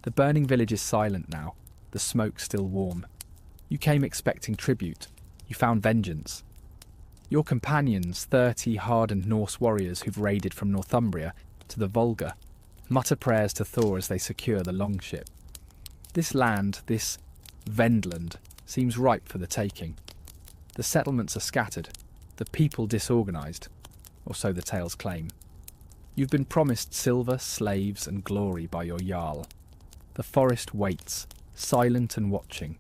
The burning village is silent now, the smoke still warm. You came expecting tribute. You found vengeance. Your companions, 30 hardened Norse warriors who've raided from Northumbria to the Volga, mutter prayers to Thor as they secure the longship. This land, this Vendland, seems ripe for the taking. The settlements are scattered, the people disorganised, or so the tales claim. You've been promised silver, slaves and glory by your Jarl. The forest waits, silent and watching.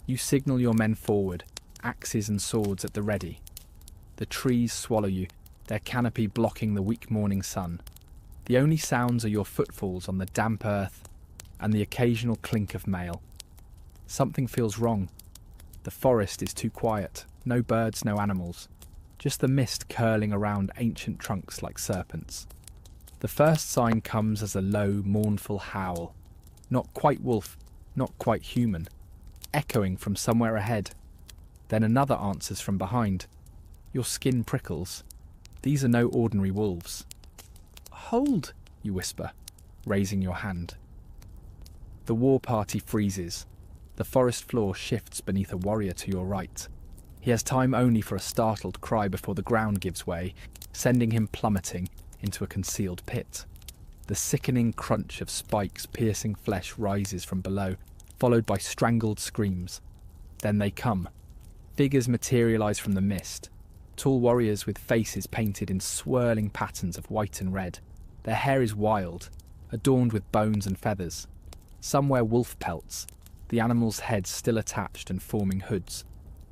You signal your men forward, axes and swords at the ready. The trees swallow you, their canopy blocking the weak morning sun. The only sounds are your footfalls on the damp earth and the occasional clink of mail. Something feels wrong. The forest is too quiet, no birds, no animals, just the mist curling around ancient trunks like serpents. The first sign comes as a low, mournful howl, not quite wolf, not quite human, echoing from somewhere ahead. Then another answers from behind. Your skin prickles. These are no ordinary wolves. "Hold," you whisper, raising your hand. The war party freezes. The forest floor shifts beneath a warrior to your right. He has time only for a startled cry before the ground gives way, sending him plummeting into a concealed pit. The sickening crunch of spikes piercing flesh rises from below, followed by strangled screams. Then they come. Figures materialise from the mist. Tall warriors with faces painted in swirling patterns of white and red. Their hair is wild, adorned with bones and feathers. Some wear wolf pelts, the animals' heads still attached and forming hoods.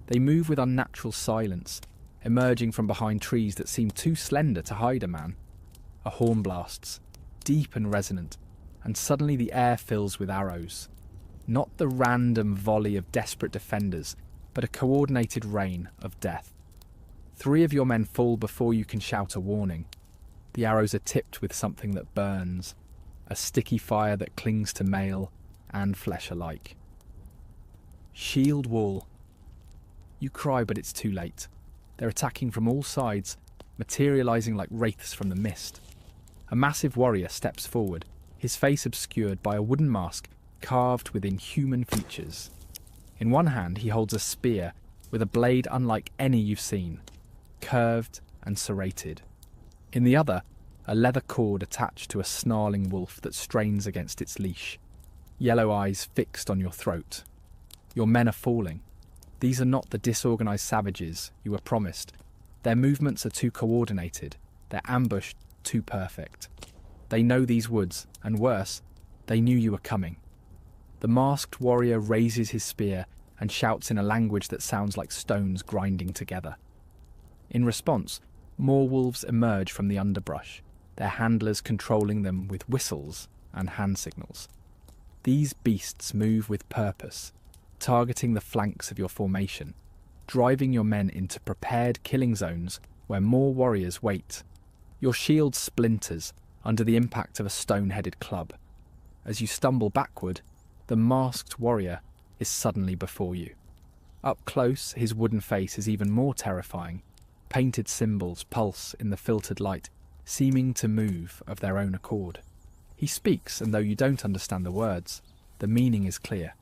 They move with unnatural silence, emerging from behind trees that seem too slender to hide a man. A horn blasts, deep and resonant, and suddenly the air fills with arrows. Not the random volley of desperate defenders, but a coordinated rain of death. 3 of your men fall before you can shout a warning. The arrows are tipped with something that burns, a sticky fire that clings to mail and flesh alike. Shield wall. You cry, but it's too late. They're attacking from all sides, materialising like wraiths from the mist. A massive warrior steps forward, his face obscured by a wooden mask carved with inhuman features. In one hand he holds a spear with a blade unlike any you've seen, curved and serrated. In the other, a leather cord attached to a snarling wolf that strains against its leash. Yellow eyes fixed on your throat. Your men are falling. These are not the disorganised savages you were promised. Their movements are too coordinated, their ambush too perfect. They know these woods, and worse, they knew you were coming. The masked warrior raises his spear and shouts in a language that sounds like stones grinding together. In response, more wolves emerge from the underbrush, their handlers controlling them with whistles and hand signals. These beasts move with purpose, targeting the flanks of your formation, driving your men into prepared killing zones where more warriors wait. Your shield splinters under the impact of a stone-headed club. As you stumble backward, the masked warrior is suddenly before you. Up close, his wooden face is even more terrifying. Painted symbols pulse in the filtered light, seeming to move of their own accord. He speaks, and though you don't understand the words, the meaning is clear.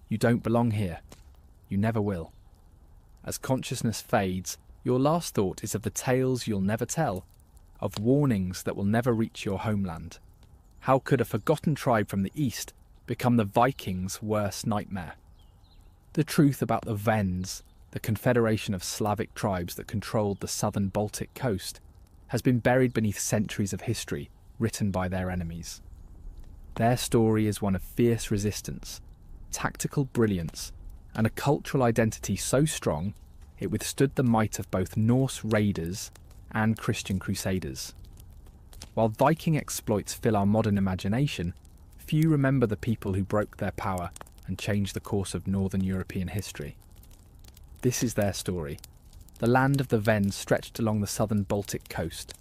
You don't belong here. You never will. As consciousness fades, your last thought is of the tales you'll never tell, of warnings that will never reach your homeland. How could a forgotten tribe from the east become the Vikings' worst nightmare? The truth about the Wends, the confederation of Slavic tribes that controlled the southern Baltic coast, has been buried beneath centuries of history written by their enemies. Their story is one of fierce resistance, tactical brilliance, and a cultural identity so strong it withstood the might of both Norse raiders and Christian crusaders. While Viking exploits fill our modern imagination, few remember the people who broke their power and changed the course of Northern European history. This is their story. The land of the Wends stretched along the southern Baltic coast,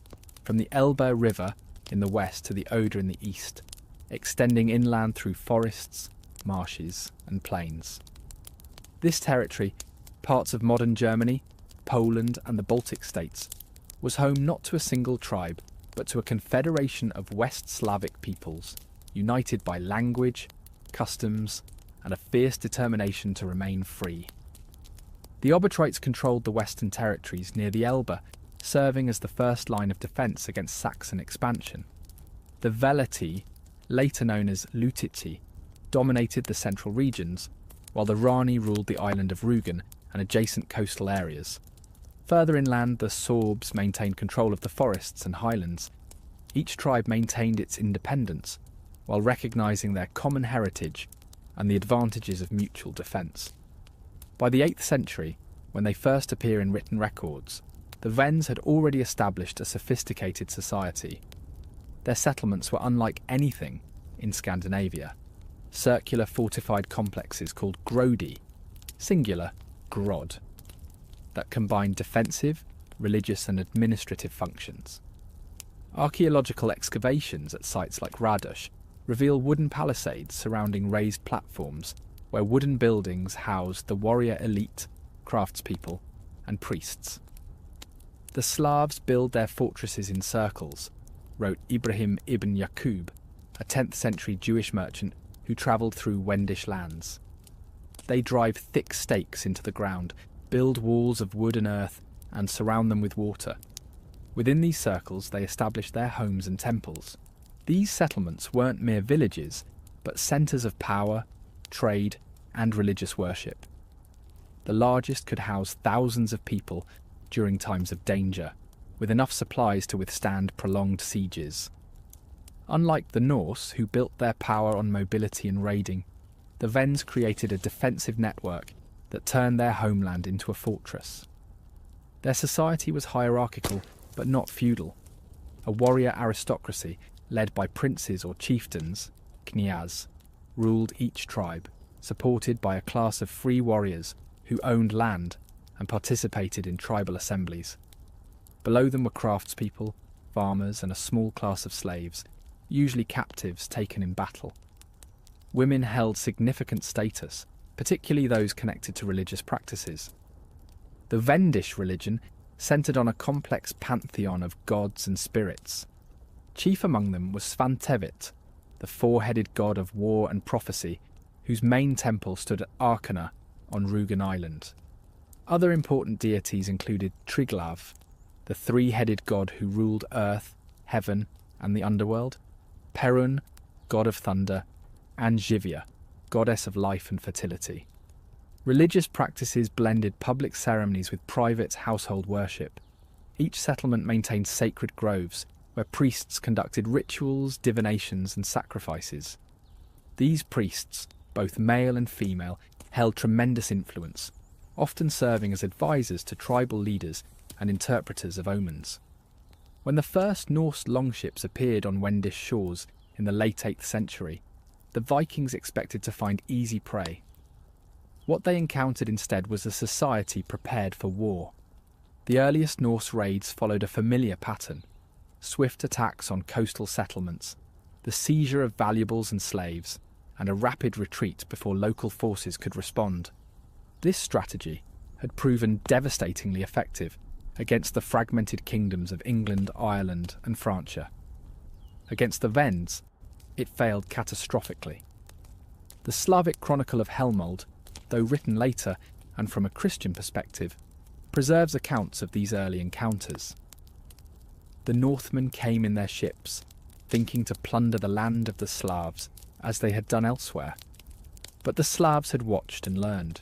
from the Elbe River in the west to the Oder in the east, extending inland through forests, marshes and plains. This territory, parts of modern Germany, Poland and the Baltic states, was home not to a single tribe, but to a confederation of West Slavic peoples, united by language, customs, and a fierce determination to remain free. The Obotrites controlled the western territories near the Elbe, serving as the first line of defence against Saxon expansion. The Veleti, later known as Lutici, dominated the central regions, while the Rani ruled the island of Rügen and adjacent coastal areas. Further inland, the Sorbs maintained control of the forests and highlands. Each tribe maintained its independence, while recognising their common heritage and the advantages of mutual defence. By the 8th century, when they first appear in written records, the Wends had already established a sophisticated society. Their settlements were unlike anything in Scandinavia. Circular fortified complexes called grodi, singular grod, that combined defensive, religious and administrative functions. Archaeological excavations at sites like Radosh reveal wooden palisades surrounding raised platforms where wooden buildings housed the warrior elite, craftspeople and priests. The Slavs build their fortresses in circles, wrote Ibrahim ibn Yaqub, a 10th century Jewish merchant who travelled through Wendish lands. They drive thick stakes into the ground, build walls of wood and earth, and surround them with water. Within these circles they establish their homes and temples. These settlements weren't mere villages, but centres of power, trade, and religious worship. The largest could house thousands of people during times of danger, with enough supplies to withstand prolonged sieges. Unlike the Norse, who built their power on mobility and raiding, the Wends created a defensive network that turned their homeland into a fortress. Their society was hierarchical, but not feudal. A warrior aristocracy, led by princes or chieftains, kniaz, ruled each tribe, supported by a class of free warriors who owned land and participated in tribal assemblies. Below them were craftspeople, farmers, and a small class of slaves, usually captives taken in battle. Women held significant status, particularly those connected to religious practices. The Wendish religion centred on a complex pantheon of gods and spirits. Chief among them was Svantevit, the four-headed god of war and prophecy, whose main temple stood at Arkana on Rügen Island. Other important deities included Triglav, the three-headed god who ruled earth, heaven, and the underworld, Perun, god of thunder, and Jivia, goddess of life and fertility. Religious practices blended public ceremonies with private household worship. Each settlement maintained sacred groves, where priests conducted rituals, divinations, and sacrifices. These priests, both male and female, held tremendous influence, often serving as advisors to tribal leaders and interpreters of omens. When the first Norse longships appeared on Wendish shores in the late 8th century, the Vikings expected to find easy prey. What they encountered instead was a society prepared for war. The earliest Norse raids followed a familiar pattern: swift attacks on coastal settlements, the seizure of valuables and slaves, and a rapid retreat before local forces could respond. This strategy had proven devastatingly effective against the fragmented kingdoms of England, Ireland, and Francia. Against the Wends, it failed catastrophically. The Slavic Chronicle of Helmold, though written later and from a Christian perspective, preserves accounts of these early encounters. The Northmen came in their ships, thinking to plunder the land of the Slavs, as they had done elsewhere. But the Slavs had watched and learned.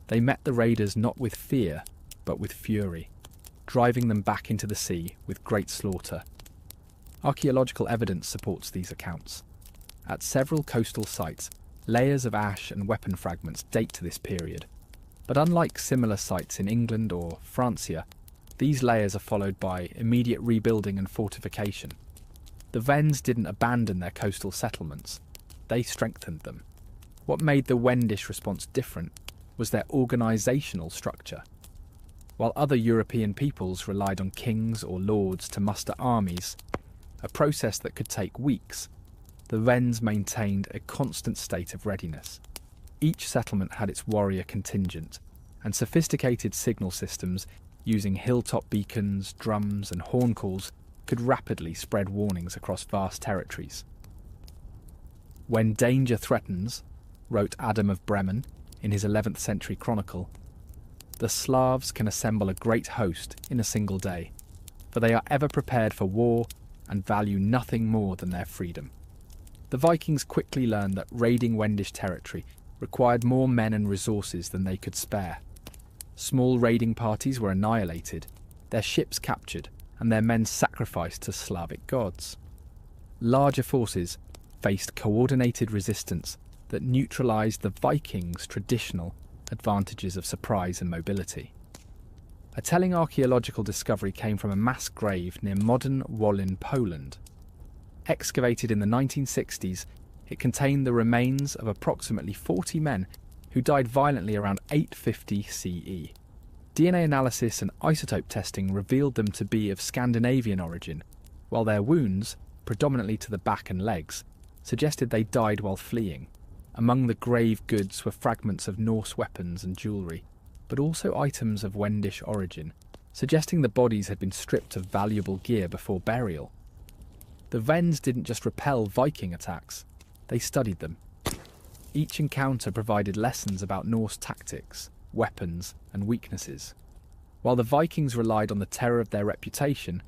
They met the raiders not with fear, but with fury, driving them back into the sea with great slaughter. Archaeological evidence supports these accounts. At several coastal sites, layers of ash and weapon fragments date to this period. But unlike similar sites in England or Francia, these layers are followed by immediate rebuilding and fortification. The Wends didn't abandon their coastal settlements, they strengthened them. What made the Wendish response different was their organisational structure. While other European peoples relied on kings or lords to muster armies, a process that could take weeks, the Wends maintained a constant state of readiness. Each settlement had its warrior contingent, and sophisticated signal systems using hilltop beacons, drums and horn calls could rapidly spread warnings across vast territories. When danger threatens, wrote Adam of Bremen in his 11th century chronicle, the Slavs can assemble a great host in a single day, for they are ever prepared for war and value nothing more than their freedom. The Vikings quickly learned that raiding Wendish territory required more men and resources than they could spare. Small raiding parties were annihilated, their ships captured, and their men sacrificed to Slavic gods. Larger forces faced coordinated resistance that neutralised the Vikings' traditional advantages of surprise and mobility. A telling archaeological discovery came from a mass grave near modern Wollin, Poland. Excavated in the 1960s, it contained the remains of approximately 40 men who died violently around 850 CE. DNA analysis and isotope testing revealed them to be of Scandinavian origin, while their wounds, predominantly to the back and legs, suggested they died while fleeing. Among the grave goods were fragments of Norse weapons and jewellery, but also items of Wendish origin, suggesting the bodies had been stripped of valuable gear before burial. The Wends didn't just repel Viking attacks, they studied them. Each encounter provided lessons about Norse tactics, weapons, and weaknesses. While the Vikings relied on the terror of their reputation,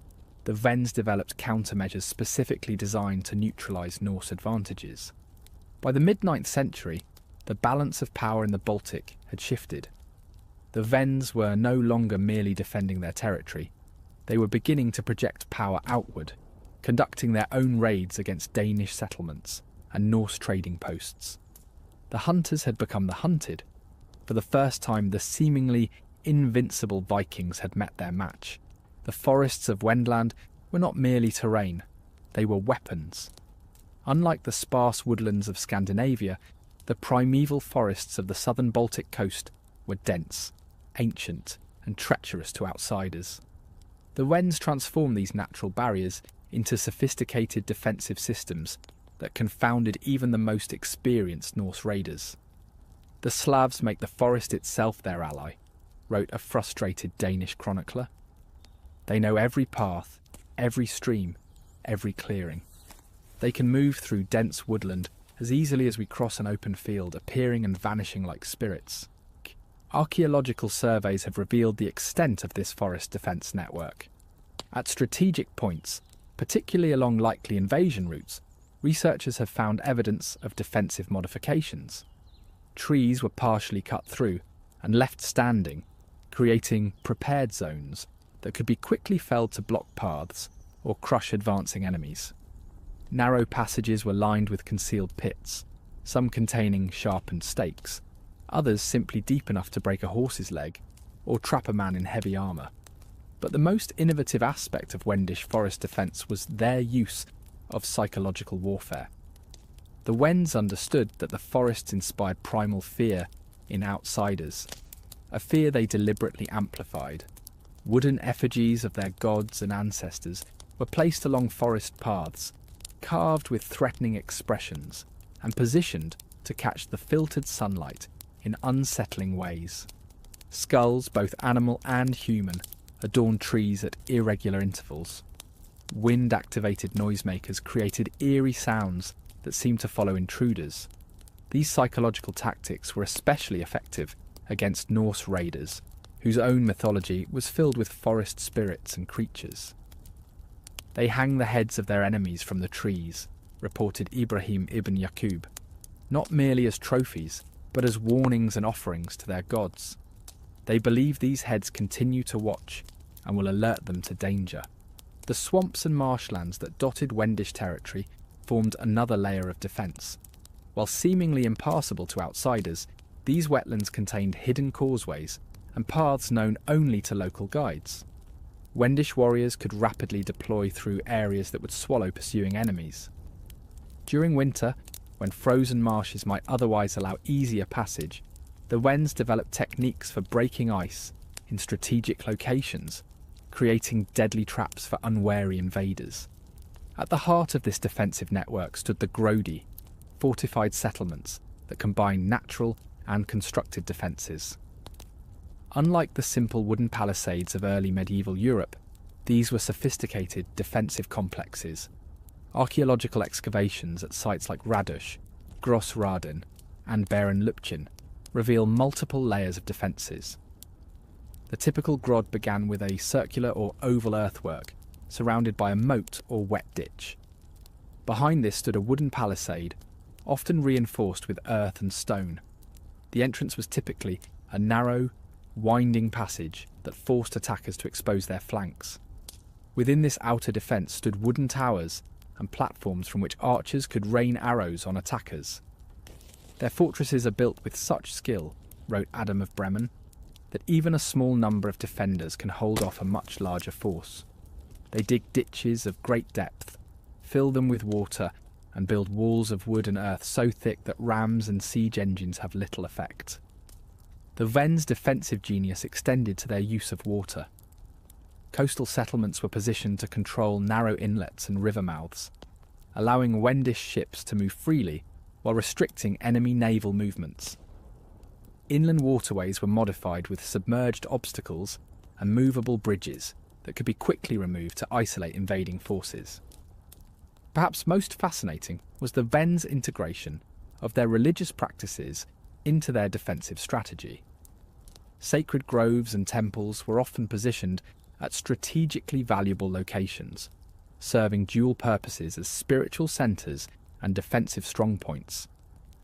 the Wends developed countermeasures specifically designed to neutralise Norse advantages. By the mid-9th century, the balance of power in the Baltic had shifted. The Wends were no longer merely defending their territory. They were beginning to project power outward, conducting their own raids against Danish settlements and Norse trading posts. The hunters had become the hunted. For the first time, the seemingly invincible Vikings had met their match. The forests of Wendland were not merely terrain, they were weapons. Unlike the sparse woodlands of Scandinavia, the primeval forests of the southern Baltic coast were dense, ancient, and treacherous to outsiders. The Wends transformed these natural barriers into sophisticated defensive systems that confounded even the most experienced Norse raiders. The Slavs make the forest itself their ally, wrote a frustrated Danish chronicler. They know every path, every stream, every clearing. They can move through dense woodland as easily as we cross an open field, appearing and vanishing like spirits. Archaeological surveys have revealed the extent of this forest defence network. At strategic points, particularly along likely invasion routes, researchers have found evidence of defensive modifications. Trees were partially cut through and left standing, creating prepared zones that could be quickly felled to block paths or crush advancing enemies. Narrow passages were lined with concealed pits, some containing sharpened stakes, others simply deep enough to break a horse's leg or trap a man in heavy armour. But the most innovative aspect of Wendish forest defence was their use of psychological warfare. The Wends understood that the forests inspired primal fear in outsiders, a fear they deliberately amplified. Wooden effigies of their gods and ancestors were placed along forest paths, carved with threatening expressions and positioned to catch the filtered sunlight in unsettling ways. Skulls, both animal and human, adorned trees at irregular intervals. Wind-activated noisemakers created eerie sounds that seemed to follow intruders. These psychological tactics were especially effective against Norse raiders, whose own mythology was filled with forest spirits and creatures. They hang the heads of their enemies from the trees, reported Ibrahim ibn Yaqub, not merely as trophies, but as warnings and offerings to their gods. They believe these heads continue to watch and will alert them to danger. The swamps and marshlands that dotted Wendish territory formed another layer of defence. While seemingly impassable to outsiders, these wetlands contained hidden causeways and paths known only to local guides. Wendish warriors could rapidly deploy through areas that would swallow pursuing enemies. During winter, when frozen marshes might otherwise allow easier passage, the Wends developed techniques for breaking ice in strategic locations, creating deadly traps for unwary invaders. At the heart of this defensive network stood the Grodi, fortified settlements that combined natural and constructed defences. Unlike the simple wooden palisades of early medieval Europe, these were sophisticated defensive complexes. Archaeological excavations at sites like Radush Grossraden, and Bären Lupchen reveal multiple layers of defences. The typical grod began with a circular or oval earthwork surrounded by a moat or wet ditch. Behind this stood a wooden palisade, often reinforced with earth and stone. The entrance was typically a narrow, winding passage that forced attackers to expose their flanks. Within this outer defence stood wooden towers and platforms from which archers could rain arrows on attackers. Their fortresses are built with such skill, wrote Adam of Bremen, that even a small number of defenders can hold off a much larger force. They dig ditches of great depth, fill them with water, and build walls of wood and earth so thick that rams and siege engines have little effect. The Wends' defensive genius extended to their use of water. Coastal settlements were positioned to control narrow inlets and river mouths, allowing Wendish ships to move freely while restricting enemy naval movements. Inland waterways were modified with submerged obstacles and movable bridges that could be quickly removed to isolate invading forces. Perhaps most fascinating was the Wends' integration of their religious practices into their defensive strategy. Sacred groves and temples were often positioned at strategically valuable locations, serving dual purposes as spiritual centres and defensive strongpoints.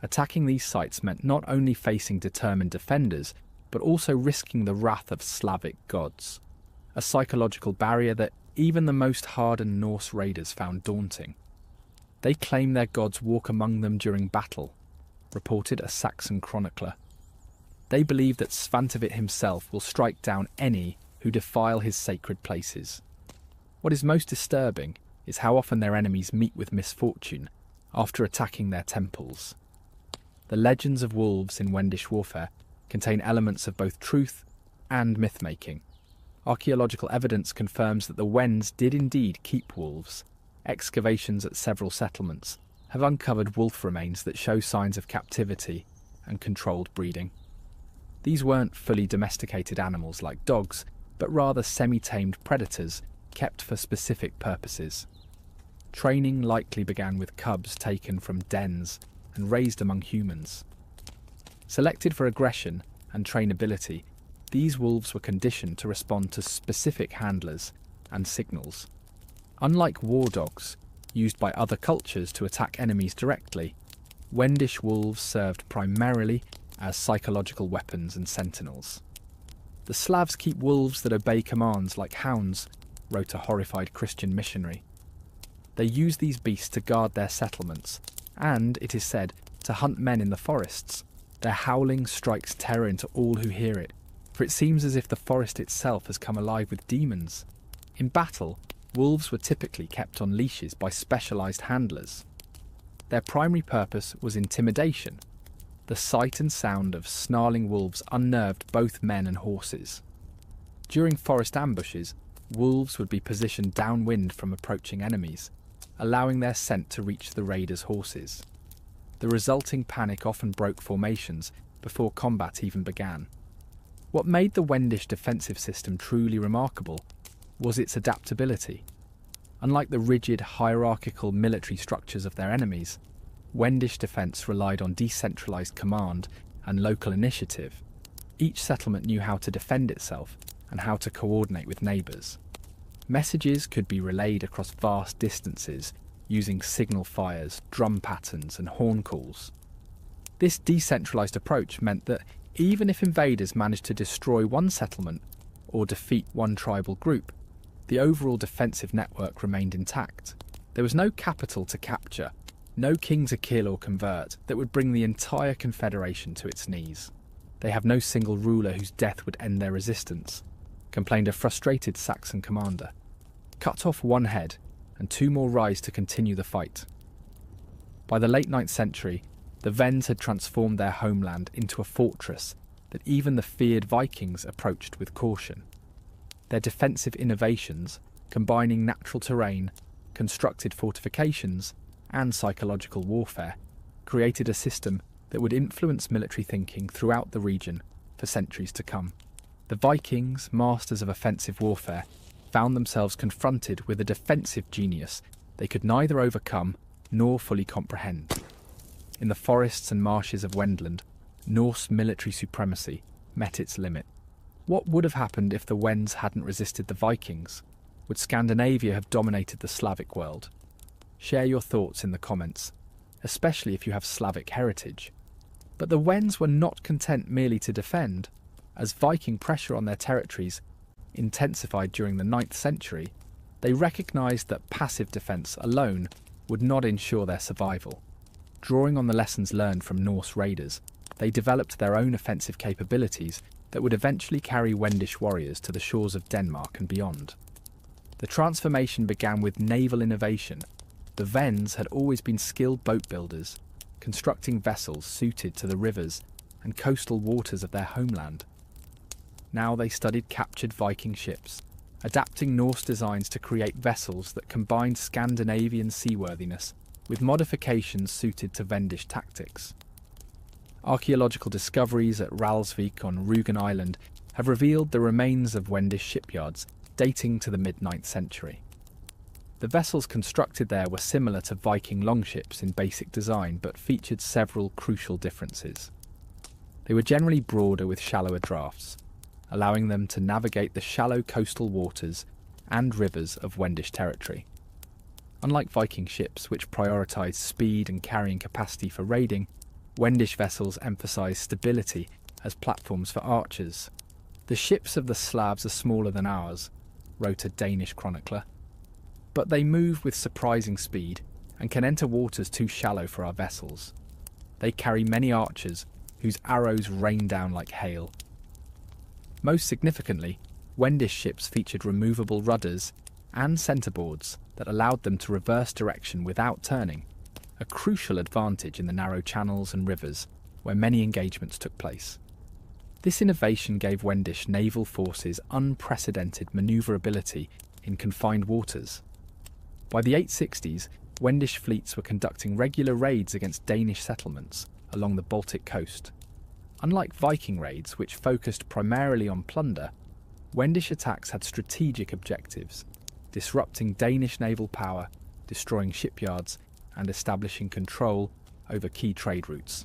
Attacking these sites meant not only facing determined defenders, but also risking the wrath of Slavic gods, a psychological barrier that even the most hardened Norse raiders found daunting. They claim their gods walk among them during battle, reported a Saxon chronicler. They believe that Svantevit himself will strike down any who defile his sacred places. What is most disturbing is how often their enemies meet with misfortune after attacking their temples. The legends of wolves in Wendish warfare contain elements of both truth and myth-making. Archaeological evidence confirms that the Wends did indeed keep wolves. Excavations at several settlements have uncovered wolf remains that show signs of captivity and controlled breeding. These weren't fully domesticated animals like dogs, but rather semi-tamed predators kept for specific purposes. Training likely began with cubs taken from dens and raised among humans. Selected for aggression and trainability, these wolves were conditioned to respond to specific handlers and signals. Unlike war dogs, used by other cultures to attack enemies directly, Wendish wolves served primarily as psychological weapons and sentinels. The Slavs keep wolves that obey commands like hounds, wrote a horrified Christian missionary. They use these beasts to guard their settlements, and, it is said, to hunt men in the forests. Their howling strikes terror into all who hear it, for it seems as if the forest itself has come alive with demons. In battle, wolves were typically kept on leashes by specialised handlers. Their primary purpose was intimidation. The sight and sound of snarling wolves unnerved both men and horses. During forest ambushes, wolves would be positioned downwind from approaching enemies, allowing their scent to reach the raiders' horses. The resulting panic often broke formations before combat even began. What made the Wendish defensive system truly remarkable was its adaptability. Unlike the rigid, hierarchical military structures of their enemies, Wendish defence relied on decentralised command and local initiative. Each settlement knew how to defend itself and how to coordinate with neighbours. Messages could be relayed across vast distances using signal fires, drum patterns and horn calls. This decentralised approach meant that even if invaders managed to destroy one settlement or defeat one tribal group, the overall defensive network remained intact. There was no capital to capture, no king to kill or convert that would bring the entire confederation to its knees. They have no single ruler whose death would end their resistance, complained a frustrated Saxon commander. Cut off one head, and two more rise to continue the fight. By the late 9th century, the Wends had transformed their homeland into a fortress that even the feared Vikings approached with caution. Their defensive innovations, combining natural terrain, constructed fortifications, and psychological warfare, created a system that would influence military thinking throughout the region for centuries to come. The Vikings, masters of offensive warfare, found themselves confronted with a defensive genius they could neither overcome nor fully comprehend. In the forests and marshes of Wendland, Norse military supremacy met its limit. What would have happened if the Wends hadn't resisted the Vikings? Would Scandinavia have dominated the Slavic world? Share your thoughts in the comments, especially if you have Slavic heritage. But the Wends were not content merely to defend. As Viking pressure on their territories intensified during the 9th century, they recognised that passive defence alone would not ensure their survival. Drawing on the lessons learned from Norse raiders, they developed their own offensive capabilities that would eventually carry Wendish warriors to the shores of Denmark and beyond. The transformation began with naval innovation. The Wends had always been skilled boat builders, constructing vessels suited to the rivers and coastal waters of their homeland. Now they studied captured Viking ships, adapting Norse designs to create vessels that combined Scandinavian seaworthiness with modifications suited to Wendish tactics. Archaeological discoveries at Ralsvik on Rügen Island have revealed the remains of Wendish shipyards dating to the mid-9th century. The vessels constructed there were similar to Viking longships in basic design, but featured several crucial differences. They were generally broader with shallower drafts, allowing them to navigate the shallow coastal waters and rivers of Wendish territory. Unlike Viking ships, which prioritised speed and carrying capacity for raiding, Wendish vessels emphasised stability as platforms for archers. "The ships of the Slavs are smaller than ours," wrote a Danish chronicler, "but they move with surprising speed and can enter waters too shallow for our vessels. They carry many archers whose arrows rain down like hail." Most significantly, Wendish ships featured removable rudders and centreboards that allowed them to reverse direction without turning, a crucial advantage in the narrow channels and rivers where many engagements took place. This innovation gave Wendish naval forces unprecedented manoeuvrability in confined waters. By the 860s, Wendish fleets were conducting regular raids against Danish settlements along the Baltic coast. Unlike Viking raids, which focused primarily on plunder, Wendish attacks had strategic objectives, disrupting Danish naval power, destroying shipyards, and establishing control over key trade routes.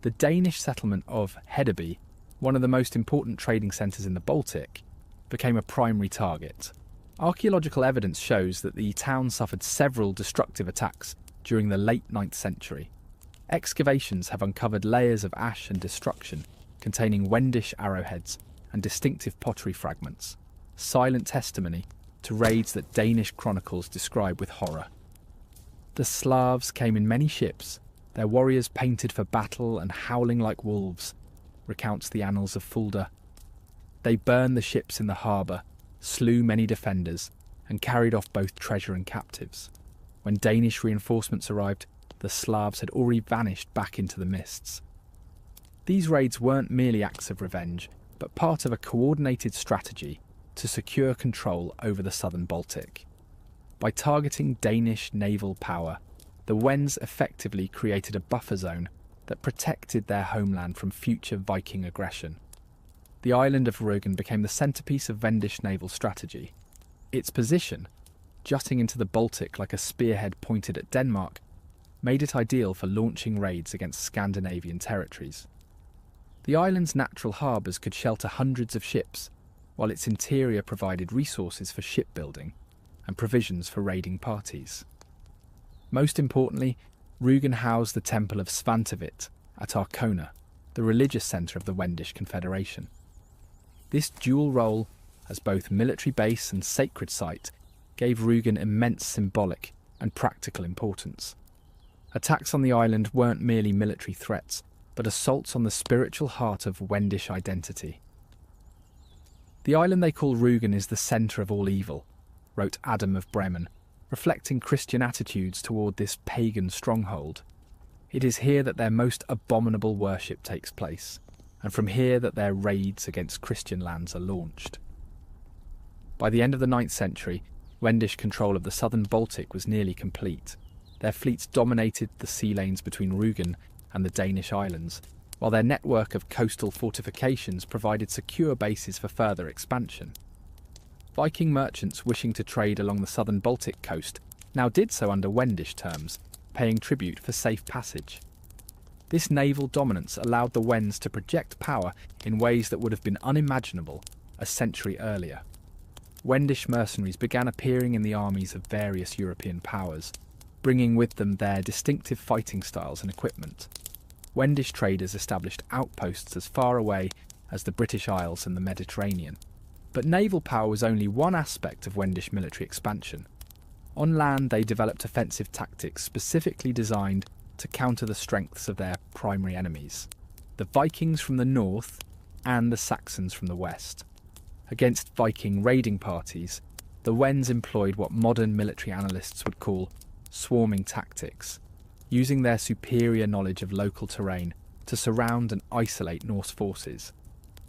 The Danish settlement of Hedeby, one of the most important trading centres in the Baltic, became a primary target. Archaeological evidence shows that the town suffered several destructive attacks during the late 9th century. Excavations have uncovered layers of ash and destruction containing Wendish arrowheads and distinctive pottery fragments, silent testimony to raids that Danish chronicles describe with horror. The Slavs came in many ships, their warriors painted for battle and howling like wolves, recounts the annals of Fulda. They burned the ships in the harbour, slew many defenders, and carried off both treasure and captives. When Danish reinforcements arrived, the Slavs had already vanished back into the mists. These raids weren't merely acts of revenge, but part of a coordinated strategy to secure control over the southern Baltic. By targeting Danish naval power, the Wends effectively created a buffer zone that protected their homeland from future Viking aggression. The island of Rügen became the centrepiece of Wendish naval strategy. Its position, jutting into the Baltic like a spearhead pointed at Denmark, made it ideal for launching raids against Scandinavian territories. The island's natural harbours could shelter hundreds of ships, while its interior provided resources for shipbuilding and provisions for raiding parties. Most importantly, Rügen housed the temple of Svantevit at Arkona, the religious centre of the Wendish Confederation. This dual role as both military base and sacred site gave Rügen immense symbolic and practical importance. Attacks on the island weren't merely military threats, but assaults on the spiritual heart of Wendish identity. "The island they call Rügen is the centre of all evil," wrote Adam of Bremen, reflecting Christian attitudes toward this pagan stronghold. "It is here that their most abominable worship takes place, and from here that their raids against Christian lands are launched." By the end of the 9th century, Wendish control of the southern Baltic was nearly complete. Their fleets dominated the sea lanes between Rügen and the Danish islands, while their network of coastal fortifications provided secure bases for further expansion. Viking merchants wishing to trade along the southern Baltic coast now did so under Wendish terms, paying tribute for safe passage. This naval dominance allowed the Wends to project power in ways that would have been unimaginable a century earlier. Wendish mercenaries began appearing in the armies of various European powers, bringing with them their distinctive fighting styles and equipment. Wendish traders established outposts as far away as the British Isles and the Mediterranean. But naval power was only one aspect of Wendish military expansion. On land, they developed offensive tactics specifically designed to counter the strengths of their primary enemies, the Vikings from the north and the Saxons from the west. Against Viking raiding parties, the Wends employed what modern military analysts would call swarming tactics, using their superior knowledge of local terrain to surround and isolate Norse forces.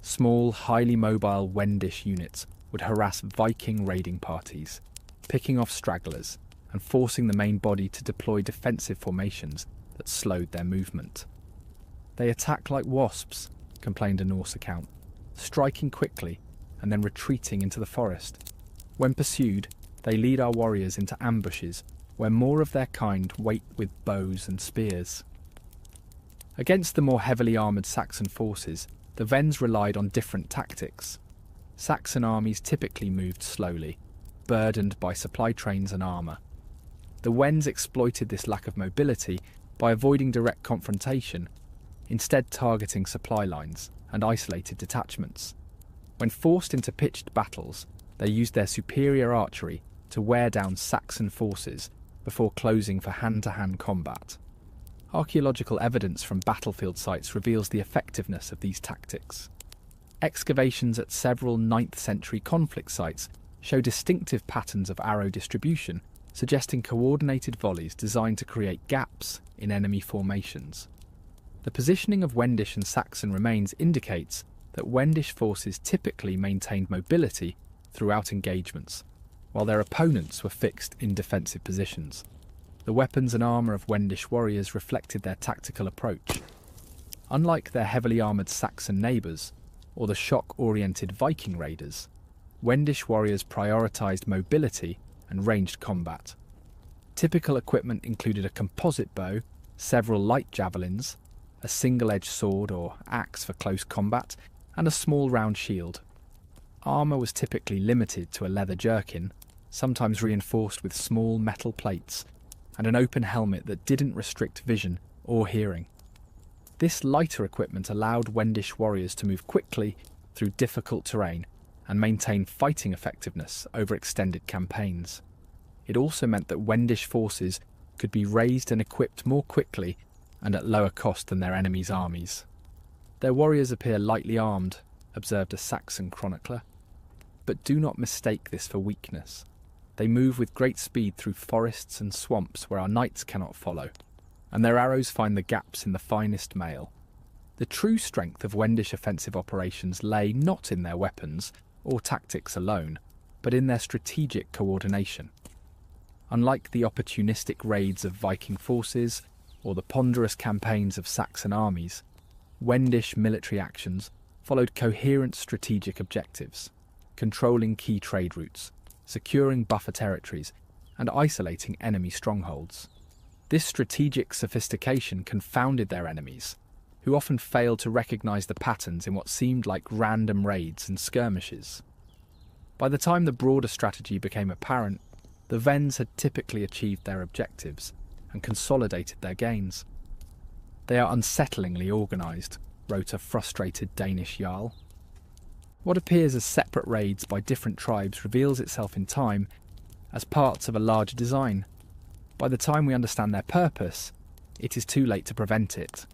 Small, highly mobile Wendish units would harass Viking raiding parties, picking off stragglers and forcing the main body to deploy defensive formations that slowed their movement. "They attack like wasps," complained a Norse account, striking quickly and then retreating into the forest. When pursued, they lead our warriors into ambushes where more of their kind wait with bows and spears. Against the more heavily armoured Saxon forces, the Wends relied on different tactics. Saxon armies typically moved slowly, burdened by supply trains and armour. The Wends exploited this lack of mobility by avoiding direct confrontation, instead targeting supply lines and isolated detachments. When forced into pitched battles, they used their superior archery to wear down Saxon forces before closing for hand-to-hand combat. Archaeological evidence from battlefield sites reveals the effectiveness of these tactics. Excavations at several 9th century conflict sites show distinctive patterns of arrow distribution, suggesting coordinated volleys designed to create gaps in enemy formations. The positioning of Wendish and Saxon remains indicates that Wendish forces typically maintained mobility throughout engagements, while their opponents were fixed in defensive positions. The weapons and armour of Wendish warriors reflected their tactical approach. Unlike their heavily armoured Saxon neighbours, or the shock-oriented Viking raiders, Wendish warriors prioritised mobility and ranged combat. Typical equipment included a composite bow, several light javelins, a single-edged sword or axe for close combat, and a small round shield. Armour was typically limited to a leather jerkin, sometimes reinforced with small metal plates, and an open helmet that didn't restrict vision or hearing. This lighter equipment allowed Wendish warriors to move quickly through difficult terrain and maintain fighting effectiveness over extended campaigns. It also meant that Wendish forces could be raised and equipped more quickly and at lower cost than their enemies' armies. "Their warriors appear lightly armed," observed a Saxon chronicler. "But do not mistake this for weakness. They move with great speed through forests and swamps where our knights cannot follow, and their arrows find the gaps in the finest mail." The true strength of Wendish offensive operations lay not in their weapons or tactics alone, but in their strategic coordination. Unlike the opportunistic raids of Viking forces or the ponderous campaigns of Saxon armies, Wendish military actions followed coherent strategic objectives, controlling key trade routes, securing buffer territories, and isolating enemy strongholds. This strategic sophistication confounded their enemies, who often failed to recognise the patterns in what seemed like random raids and skirmishes. By the time the broader strategy became apparent, the Wends had typically achieved their objectives and consolidated their gains. "They are unsettlingly organised," wrote a frustrated Danish jarl. What appears as separate raids by different tribes reveals itself in time as parts of a larger design. By the time we understand their purpose, it is too late to prevent it.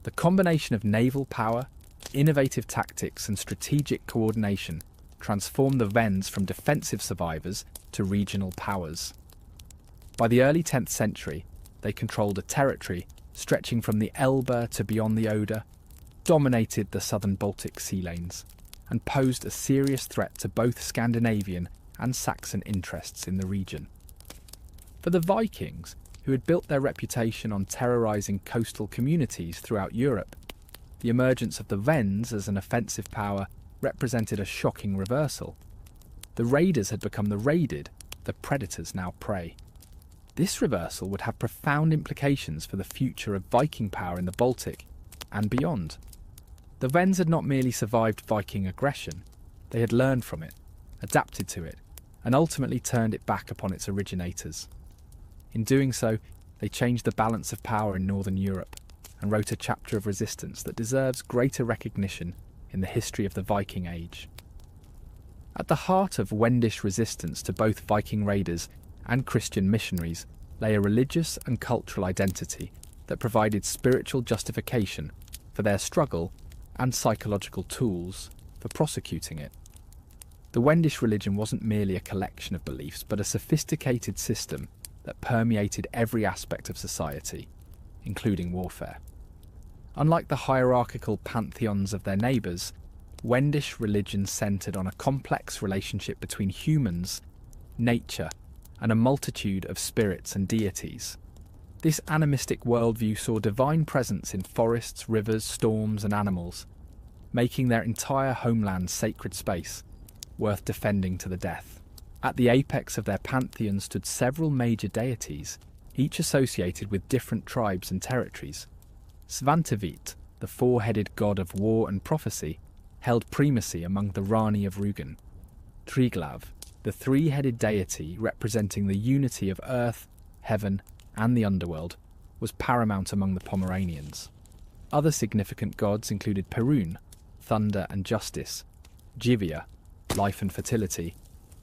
The combination of naval power, innovative tactics and strategic coordination transformed the Wends from defensive survivors to regional powers. By the early 10th century, they controlled a territory stretching from the Elbe to beyond the Oder, dominated the southern Baltic sea lanes, and posed a serious threat to both Scandinavian and Saxon interests in the region. For the Vikings, who had built their reputation on terrorising coastal communities throughout Europe, the emergence of the Wends as an offensive power represented a shocking reversal. The raiders had become the raided, the predators now prey. This reversal would have profound implications for the future of Viking power in the Baltic and beyond. The Wends had not merely survived Viking aggression, they had learned from it, adapted to it, and ultimately turned it back upon its originators. In doing so, they changed the balance of power in Northern Europe and wrote a chapter of resistance that deserves greater recognition in the history of the Viking Age. At the heart of Wendish resistance to both Viking raiders and Christian missionaries lay a religious and cultural identity that provided spiritual justification for their struggle and psychological tools for prosecuting it. The Wendish religion wasn't merely a collection of beliefs, but a sophisticated system that permeated every aspect of society, including warfare. Unlike the hierarchical pantheons of their neighbours, Wendish religion centred on a complex relationship between humans, nature, and a multitude of spirits and deities. This animistic worldview saw divine presence in forests, rivers, storms, and animals, making their entire homeland sacred space, worth defending to the death. At the apex of their pantheon stood several major deities, each associated with different tribes and territories. Svantivit, the four-headed god of war and prophecy, held primacy among the Rani of Rugen. Triglav, the three-headed deity representing the unity of earth, heaven, and the underworld, was paramount among the Pomeranians. Other significant gods included Perun, thunder and justice, Jivia, life and fertility,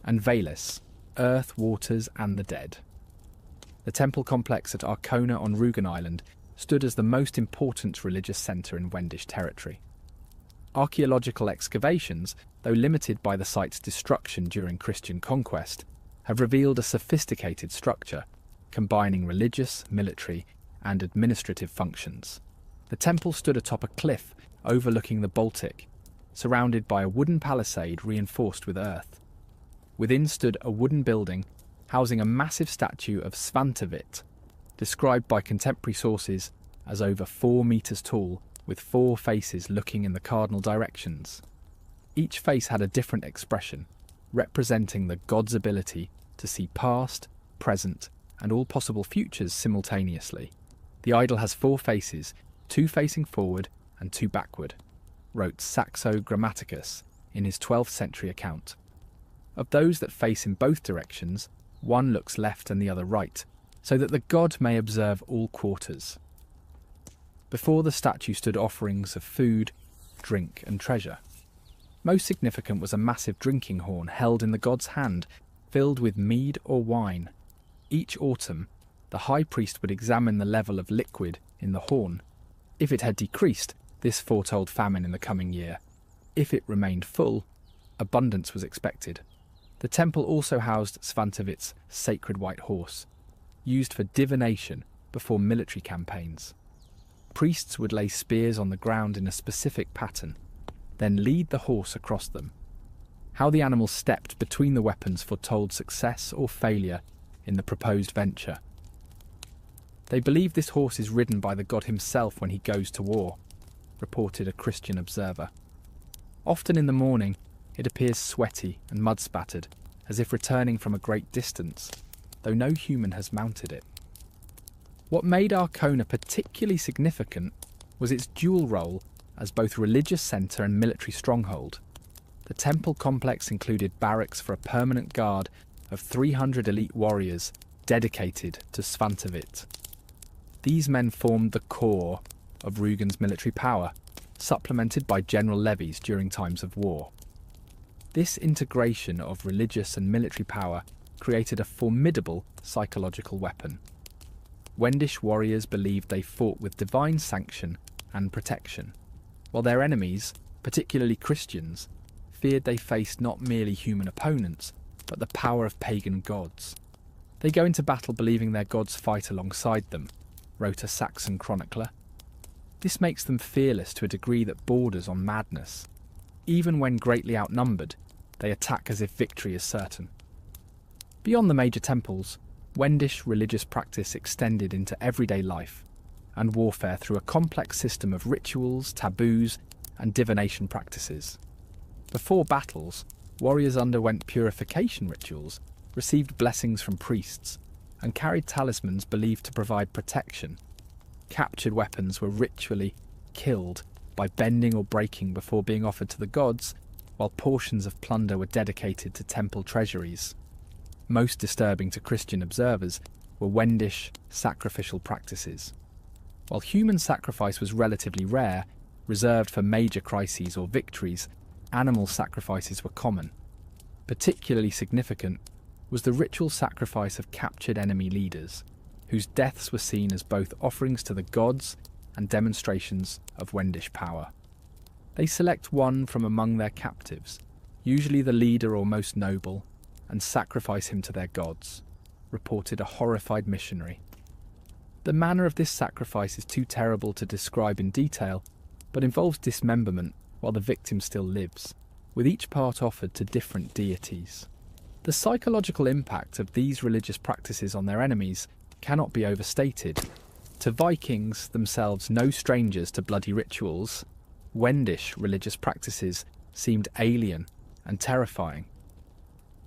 and Velis, earth, waters, and the dead. The temple complex at Arkona on Rugen Island stood as the most important religious centre in Wendish territory. Archaeological excavations, though limited by the site's destruction during Christian conquest, have revealed a sophisticated structure, combining religious, military, and administrative functions. The temple stood atop a cliff overlooking the Baltic, surrounded by a wooden palisade reinforced with earth. Within stood a wooden building housing a massive statue of Svantivit, described by contemporary sources as over 4 metres tall, with 4 faces looking in the cardinal directions. Each face had a different expression, representing the god's ability to see past, present, and all possible futures simultaneously. The idol has 4 faces, 2 facing forward and 2 backward, wrote Saxo Grammaticus in his 12th century account. Of those that face in both directions, one looks left and the other right, so that the god may observe all quarters. Before the statue stood offerings of food, drink, and treasure. Most significant was a massive drinking horn held in the god's hand, filled with mead or wine. Each autumn, the high priest would examine the level of liquid in the horn. If it had decreased, this foretold famine in the coming year. If it remained full, abundance was expected. The temple also housed Svantivit's sacred white horse, used for divination before military campaigns. Priests would lay spears on the ground in a specific pattern, then lead the horse across them. How the animal stepped between the weapons foretold success or failure in the proposed venture. They believe this horse is ridden by the god himself when he goes to war, reported a Christian observer. Often in the morning, it appears sweaty and mud-spattered, as if returning from a great distance, though no human has mounted it. What made Arkona particularly significant was its dual role as both religious centre and military stronghold. The temple complex included barracks for a permanent guard of 300 elite warriors dedicated to Svantivit. These men formed the core of Rugen's military power, supplemented by general levies during times of war. This integration of religious and military power created a formidable psychological weapon. Wendish warriors believed they fought with divine sanction and protection, while their enemies, particularly Christians, feared they faced not merely human opponents, but the power of pagan gods. They go into battle believing their gods fight alongside them, wrote a Saxon chronicler. This makes them fearless to a degree that borders on madness. Even when greatly outnumbered, they attack as if victory is certain. Beyond the major temples, Wendish religious practice extended into everyday life and warfare through a complex system of rituals, taboos, and divination practices. Before battles, warriors underwent purification rituals, received blessings from priests, and carried talismans believed to provide protection. Captured weapons were ritually killed by bending or breaking before being offered to the gods, while portions of plunder were dedicated to temple treasuries. Most disturbing to Christian observers were Wendish sacrificial practices. While human sacrifice was relatively rare, reserved for major crises or victories, animal sacrifices were common. Particularly significant was the ritual sacrifice of captured enemy leaders, whose deaths were seen as both offerings to the gods and demonstrations of Wendish power. They select one from among their captives, usually the leader or most noble, and sacrifice him to their gods, reported a horrified missionary. The manner of this sacrifice is too terrible to describe in detail, but involves dismemberment while the victim still lives, with each part offered to different deities. The psychological impact of these religious practices on their enemies cannot be overstated. To Vikings, themselves no strangers to bloody rituals, Wendish religious practices seemed alien and terrifying.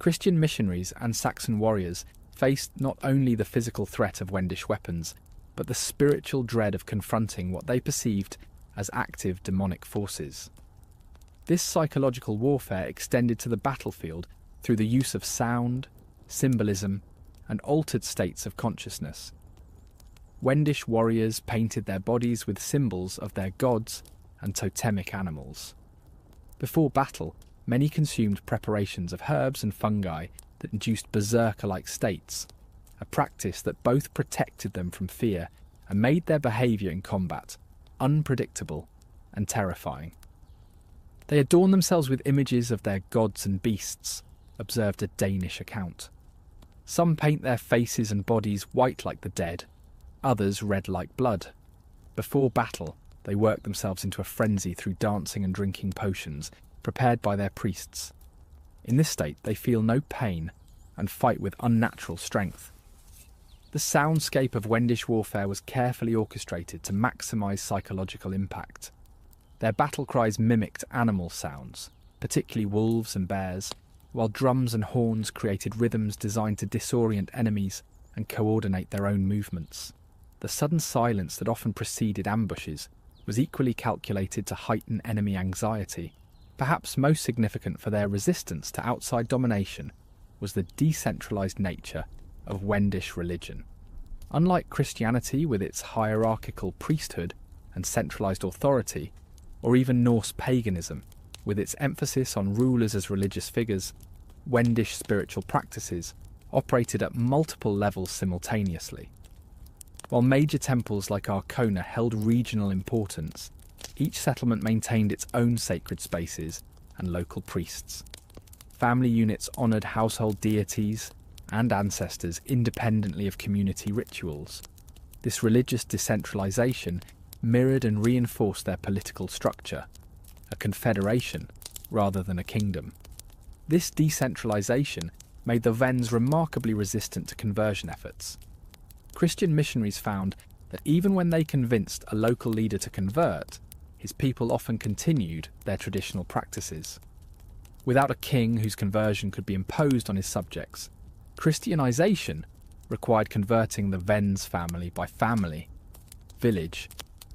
Christian missionaries and Saxon warriors faced not only the physical threat of Wendish weapons, but the spiritual dread of confronting what they perceived as active demonic forces. This psychological warfare extended to the battlefield through the use of sound, symbolism, and altered states of consciousness. Wendish warriors painted their bodies with symbols of their gods and totemic animals. Before battle, many consumed preparations of herbs and fungi that induced berserker-like states, a practice that both protected them from fear and made their behaviour in combat unpredictable and terrifying. They adorned themselves with images of their gods and beasts, observed a Danish account. Some paint their faces and bodies white like the dead, others red like blood. Before battle, they work themselves into a frenzy through dancing and drinking potions prepared by their priests. In this state, they feel no pain and fight with unnatural strength. The soundscape of Wendish warfare was carefully orchestrated to maximise psychological impact. Their battle cries mimicked animal sounds, particularly wolves and bears, while drums and horns created rhythms designed to disorient enemies and coordinate their own movements. The sudden silence that often preceded ambushes was equally calculated to heighten enemy anxiety. Perhaps most significant for their resistance to outside domination was the decentralised nature of Wendish religion. Unlike Christianity with its hierarchical priesthood and centralised authority, or even Norse paganism with its emphasis on rulers as religious figures, Wendish spiritual practices operated at multiple levels simultaneously. While major temples like Arkona held regional importance, each settlement maintained its own sacred spaces and local priests. Family units honoured household deities and ancestors independently of community rituals. This religious decentralisation mirrored and reinforced their political structure, a confederation rather than a kingdom. This decentralisation made the Wends remarkably resistant to conversion efforts. Christian missionaries found that even when they convinced a local leader to convert, his people often continued their traditional practices. Without a king whose conversion could be imposed on his subjects, Christianization required converting the Wends family by family, village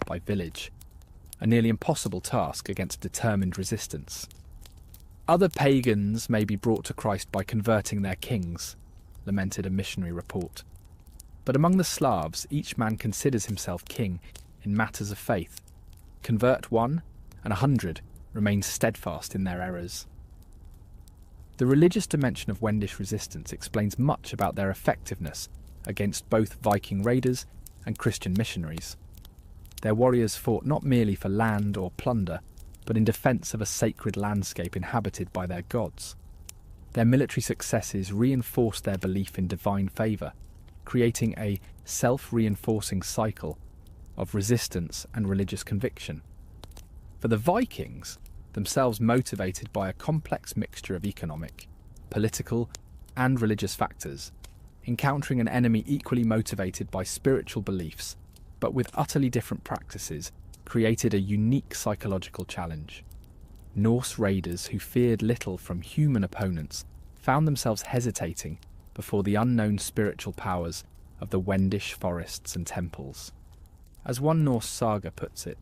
by village, a nearly impossible task against determined resistance. Other pagans may be brought to Christ by converting their kings, lamented a missionary report. But among the Slavs, each man considers himself king in matters of faith. Convert one, and 100 remain steadfast in their errors. The religious dimension of Wendish resistance explains much about their effectiveness against both Viking raiders and Christian missionaries. Their warriors fought not merely for land or plunder, but in defence of a sacred landscape inhabited by their gods. Their military successes reinforced their belief in divine favour, creating a self-reinforcing cycle of resistance and religious conviction. For the Vikings, themselves motivated by a complex mixture of economic, political, and religious factors, encountering an enemy equally motivated by spiritual beliefs, but with utterly different practices, created a unique psychological challenge. Norse raiders who feared little from human opponents found themselves hesitating before the unknown spiritual powers of the Wendish forests and temples. As one Norse saga puts it,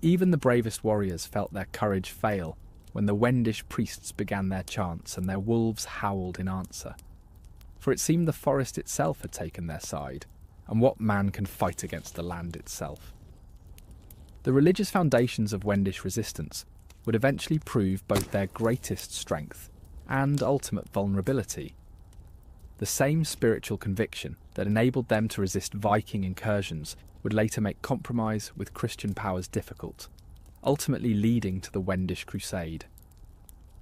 even the bravest warriors felt their courage fail when the Wendish priests began their chants and their wolves howled in answer. For it seemed the forest itself had taken their side, and what man can fight against the land itself? The religious foundations of Wendish resistance would eventually prove both their greatest strength and ultimate vulnerability. The same spiritual conviction that enabled them to resist Viking incursions would later make compromise with Christian powers difficult, ultimately leading to the Wendish Crusade.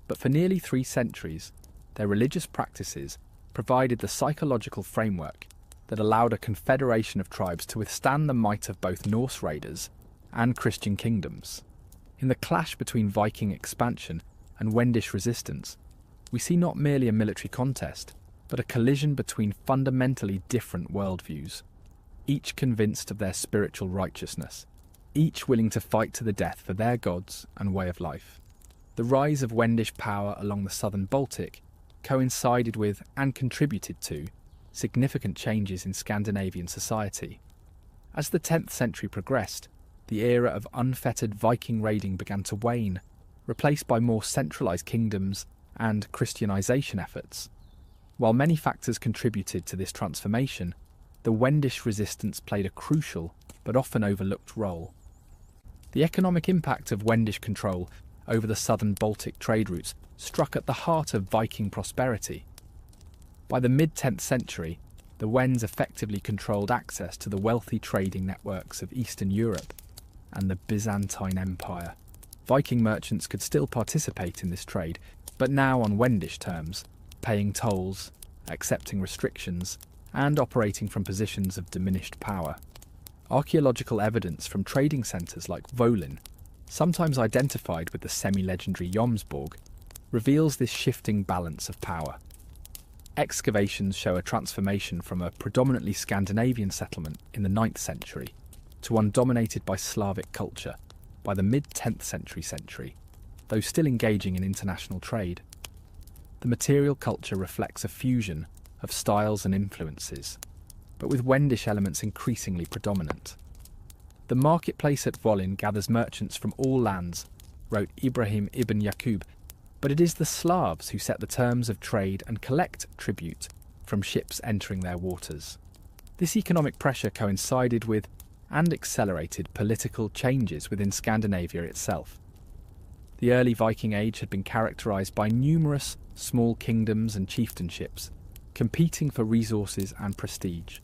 But for nearly 3 centuries, their religious practices provided the psychological framework that allowed a confederation of tribes to withstand the might of both Norse raiders and Christian kingdoms. In the clash between Viking expansion and Wendish resistance, we see not merely a military contest, but a collision between fundamentally different worldviews, each convinced of their spiritual righteousness, each willing to fight to the death for their gods and way of life. The rise of Wendish power along the southern Baltic coincided with and contributed to significant changes in Scandinavian society. As the 10th century progressed, the era of unfettered Viking raiding began to wane, replaced by more centralised kingdoms and Christianisation efforts. While many factors contributed to this transformation, the Wendish resistance played a crucial but often overlooked role. The economic impact of Wendish control over the southern Baltic trade routes struck at the heart of Viking prosperity. By the mid-10th century, the Wends effectively controlled access to the wealthy trading networks of Eastern Europe and the Byzantine Empire. Viking merchants could still participate in this trade, but now on Wendish terms, paying tolls, accepting restrictions, and operating from positions of diminished power. Archaeological evidence from trading centres like Volin, sometimes identified with the semi-legendary Jomsborg, reveals this shifting balance of power. Excavations show a transformation from a predominantly Scandinavian settlement in the 9th century to one dominated by Slavic culture by the mid-10th century, though still engaging in international trade. The material culture reflects a fusion of styles and influences, but with Wendish elements increasingly predominant. The marketplace at Volin gathers merchants from all lands, wrote Ibrahim ibn Yaqub, but it is the Slavs who set the terms of trade and collect tribute from ships entering their waters. This economic pressure coincided with and accelerated political changes within Scandinavia itself. The early Viking Age had been characterised by numerous small kingdoms and chieftainships, competing for resources and prestige.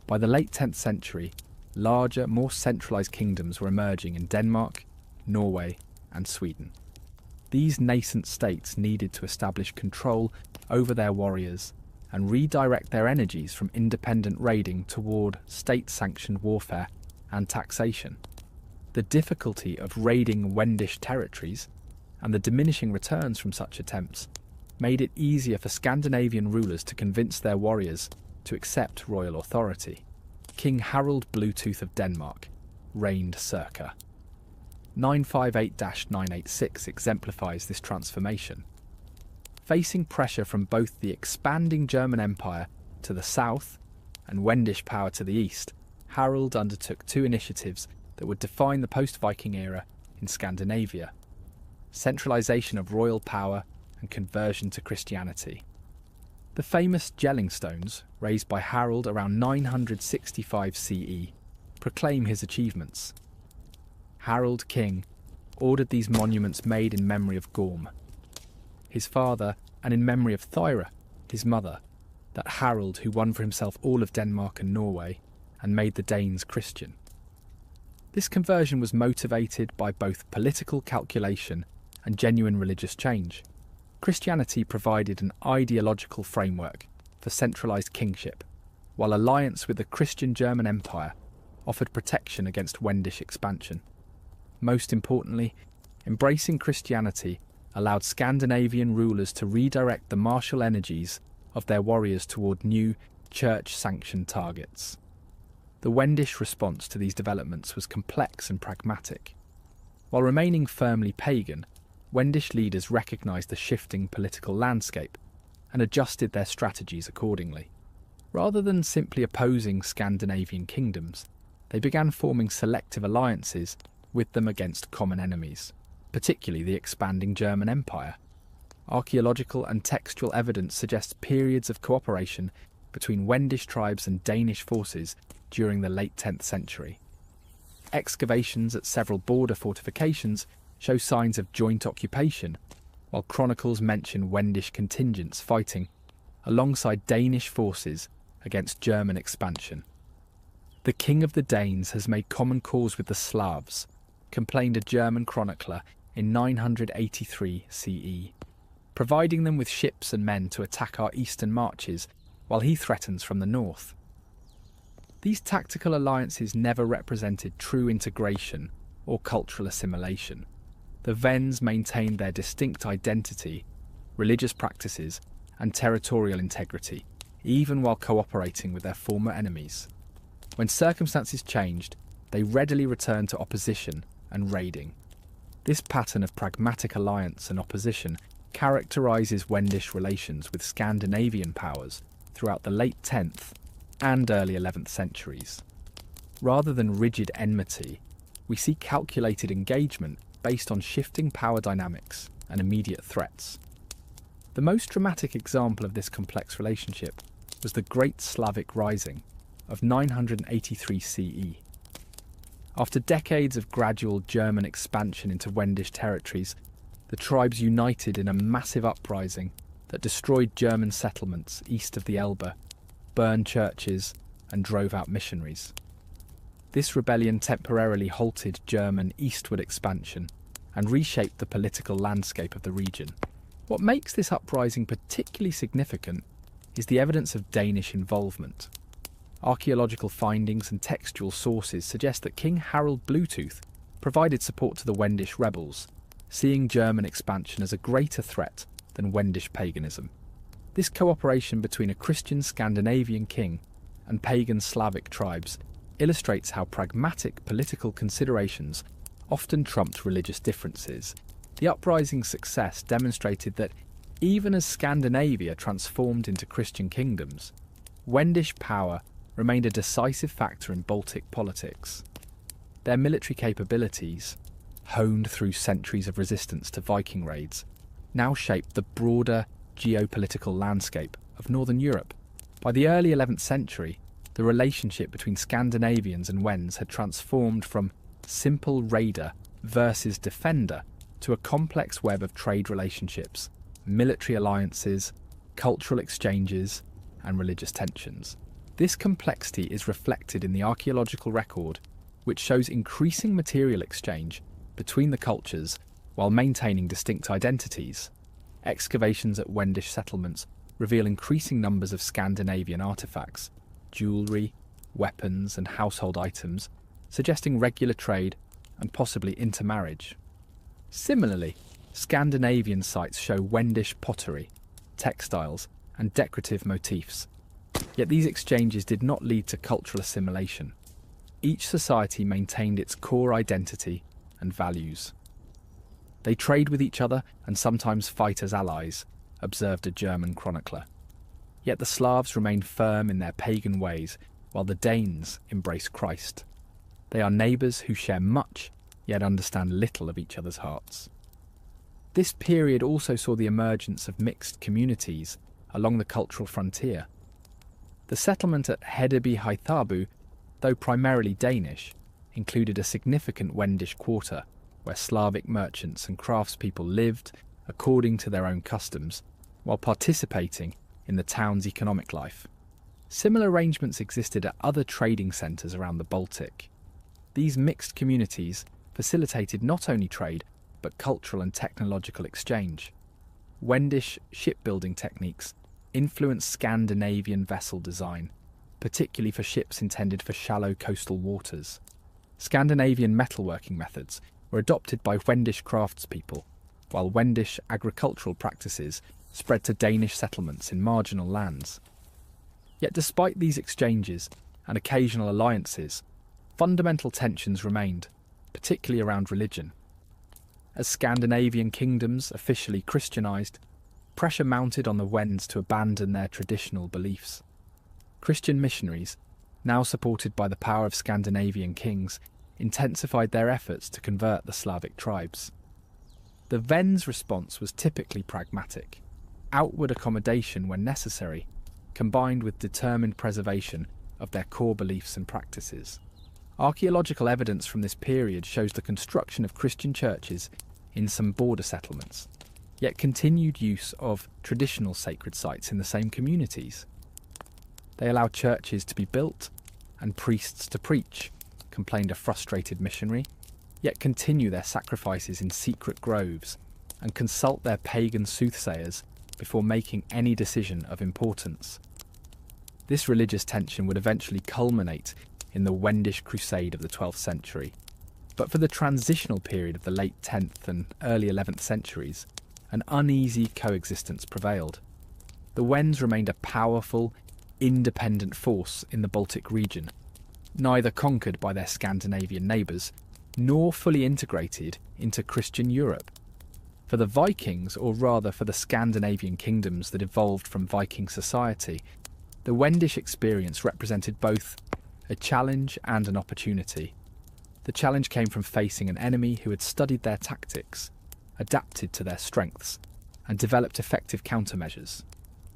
By the late 10th century, larger, more centralised kingdoms were emerging in Denmark, Norway, and Sweden. These nascent states needed to establish control over their warriors and redirect their energies from independent raiding toward state-sanctioned warfare and taxation. The difficulty of raiding Wendish territories and the diminishing returns from such attempts made it easier for Scandinavian rulers to convince their warriors to accept royal authority. King Harald Bluetooth of Denmark reigned circa 958-986 exemplifies this transformation. Facing pressure from both the expanding German Empire to the south and Wendish power to the east, Harald undertook 2 initiatives that would define the post-Viking era in Scandinavia: centralisation of royal power and conversion to Christianity. The famous Jelling stones, raised by Harald around 965 CE, proclaim his achievements. Harald King ordered these monuments made in memory of Gorm, his father, and in memory of Thyra, his mother, that Harald who won for himself all of Denmark and Norway and made the Danes Christian. This conversion was motivated by both political calculation and genuine religious change. Christianity provided an ideological framework for centralised kingship, while alliance with the Christian German Empire offered protection against Wendish expansion. Most importantly, embracing Christianity allowed Scandinavian rulers to redirect the martial energies of their warriors toward new church-sanctioned targets. The Wendish response to these developments was complex and pragmatic. While remaining firmly pagan, Wendish leaders recognised the shifting political landscape and adjusted their strategies accordingly. Rather than simply opposing Scandinavian kingdoms, they began forming selective alliances with them against common enemies, particularly the expanding German Empire. Archaeological and textual evidence suggests periods of cooperation between Wendish tribes and Danish forces during the late 10th century. Excavations at several border fortifications show signs of joint occupation, while chronicles mention Wendish contingents fighting alongside Danish forces against German expansion. The king of the Danes has made common cause with the Slavs, complained a German chronicler in 983 CE, providing them with ships and men to attack our eastern marches while he threatens from the north. These tactical alliances never represented true integration or cultural assimilation. The Wends maintained their distinct identity, religious practices, and territorial integrity, even while cooperating with their former enemies. When circumstances changed, they readily returned to opposition and raiding. This pattern of pragmatic alliance and opposition characterises Wendish relations with Scandinavian powers throughout the late 10th and early 11th centuries. Rather than rigid enmity, we see calculated engagement based on shifting power dynamics and immediate threats. The most dramatic example of this complex relationship was the Great Slavic Rising of 983 CE. After decades of gradual German expansion into Wendish territories, the tribes united in a massive uprising that destroyed German settlements east of the Elbe, burned churches, and drove out missionaries. This rebellion temporarily halted German eastward expansion and reshaped the political landscape of the region. What makes this uprising particularly significant is the evidence of Danish involvement. Archaeological findings and textual sources suggest that King Harald Bluetooth provided support to the Wendish rebels, seeing German expansion as a greater threat than Wendish paganism. This cooperation between a Christian Scandinavian king and pagan Slavic tribes illustrates how pragmatic political considerations often trumped religious differences. The uprising's success demonstrated that even as Scandinavia transformed into Christian kingdoms, Wendish power remained a decisive factor in Baltic politics. Their military capabilities, honed through centuries of resistance to Viking raids, now shaped the broader geopolitical landscape of Northern Europe. By the early 11th century, the relationship between Scandinavians and Wends had transformed from simple raider versus defender to a complex web of trade relationships, military alliances, cultural exchanges, and religious tensions. This complexity is reflected in the archaeological record, which shows increasing material exchange between the cultures while maintaining distinct identities. Excavations at Wendish settlements reveal increasing numbers of Scandinavian artefacts, jewellery, weapons, and household items, suggesting regular trade and possibly intermarriage. Similarly, Scandinavian sites show Wendish pottery, textiles, and decorative motifs. Yet these exchanges did not lead to cultural assimilation. Each society maintained its core identity and values. They trade with each other and sometimes fight as allies, observed a German chronicler. Yet the Slavs remained firm in their pagan ways, while the Danes embrace Christ. They are neighbours who share much, yet understand little of each other's hearts. This period also saw the emergence of mixed communities along the cultural frontier. The settlement at Hedeby Hythabu, though primarily Danish, included a significant Wendish quarter where Slavic merchants and craftspeople lived according to their own customs, while participating in the town's economic life. Similar arrangements existed at other trading centres around the Baltic. These mixed communities facilitated not only trade, but cultural and technological exchange. Wendish shipbuilding techniques influenced Scandinavian vessel design, particularly for ships intended for shallow coastal waters. Scandinavian metalworking methods were adopted by Wendish craftspeople, while Wendish agricultural practices spread to Danish settlements in marginal lands. Yet despite these exchanges and occasional alliances, fundamental tensions remained, particularly around religion. As Scandinavian kingdoms officially Christianized, pressure mounted on the Wends to abandon their traditional beliefs. Christian missionaries, now supported by the power of Scandinavian kings, intensified their efforts to convert the Slavic tribes. The Wends' response was typically pragmatic, outward accommodation when necessary, combined with determined preservation of their core beliefs and practices. Archaeological evidence from this period shows the construction of Christian churches in some border settlements, yet continued use of traditional sacred sites in the same communities. They allowed churches to be built and priests to preach, complained a frustrated missionary, yet continue their sacrifices in secret groves and consult their pagan soothsayers before making any decision of importance. This religious tension would eventually culminate in the Wendish Crusade of the 12th century, but for the transitional period of the late 10th and early 11th centuries, an uneasy coexistence prevailed. The Wends remained a powerful, independent force in the Baltic region, neither conquered by their Scandinavian neighbours, nor fully integrated into Christian Europe. For the Vikings, or rather for the Scandinavian kingdoms that evolved from Viking society, the Wendish experience represented both a challenge and an opportunity. The challenge came from facing an enemy who had studied their tactics, adapted to their strengths, and developed effective countermeasures.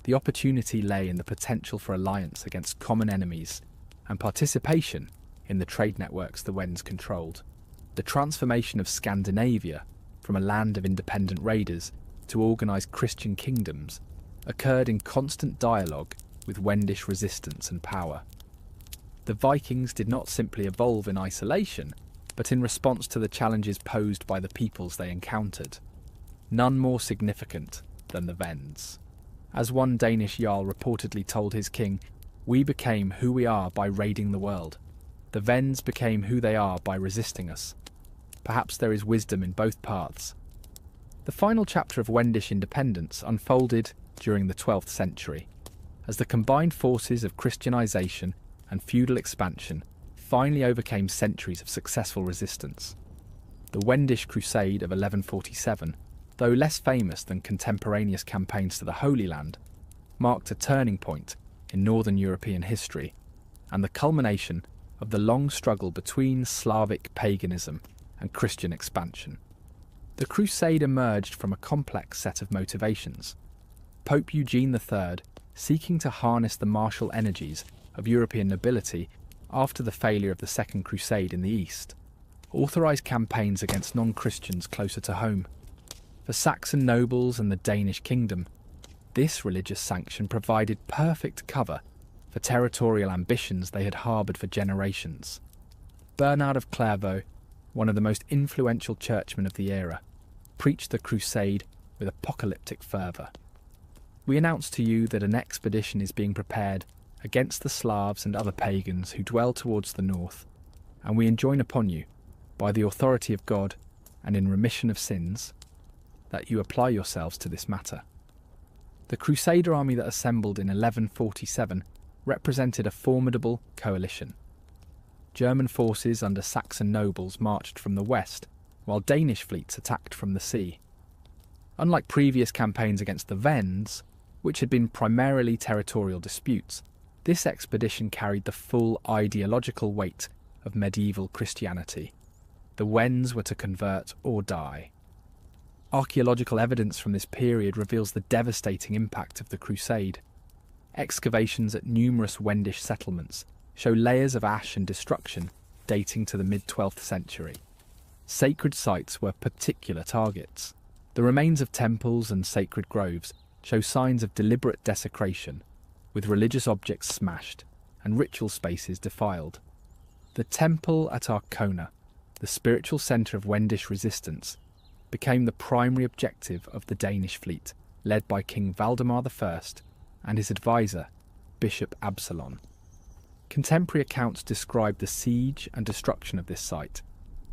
The opportunity lay in the potential for alliance against common enemies and participation in the trade networks the Wends controlled. The transformation of Scandinavia from a land of independent raiders to organised Christian kingdoms occurred in constant dialogue with Wendish resistance and power. The Vikings did not simply evolve in isolation, but in response to the challenges posed by the peoples they encountered, none more significant than the Wends. As one Danish Jarl reportedly told his king, "We became who we are by raiding the world. The Wends became who they are by resisting us." Perhaps there is wisdom in both paths. The final chapter of Wendish independence unfolded during the 12th century, as the combined forces of Christianization and feudal expansion finally overcame centuries of successful resistance. The Wendish Crusade of 1147, though less famous than contemporaneous campaigns to the Holy Land, marked a turning point in northern European history and the culmination of the long struggle between Slavic paganism and Christian expansion. The Crusade emerged from a complex set of motivations. Pope Eugene III, seeking to harness the martial energies of European nobility after the failure of the Second Crusade in the East, authorised campaigns against non-Christians closer to home. For Saxon nobles and the Danish kingdom, this religious sanction provided perfect cover for territorial ambitions they had harboured for generations. Bernard of Clairvaux, one of the most influential churchmen of the era, preached the crusade with apocalyptic fervour. We announce to you that an expedition is being prepared against the Slavs and other pagans who dwell towards the north, and we enjoin upon you, by the authority of God and in remission of sins, that you apply yourselves to this matter. The Crusader army that assembled in 1147 represented a formidable coalition. German forces under Saxon nobles marched from the west, while Danish fleets attacked from the sea. Unlike previous campaigns against the Wends, which had been primarily territorial disputes, this expedition carried the full ideological weight of medieval Christianity. The Wends were to convert or die. Archaeological evidence from this period reveals the devastating impact of the Crusade. Excavations at numerous Wendish settlements show layers of ash and destruction dating to the mid-12th century. Sacred sites were particular targets. The remains of temples and sacred groves show signs of deliberate desecration, with religious objects smashed and ritual spaces defiled. The temple at Arkona, the spiritual centre of Wendish resistance, became the primary objective of the Danish fleet, led by King Valdemar I and his advisor, Bishop Absalon. Contemporary accounts describe the siege and destruction of this site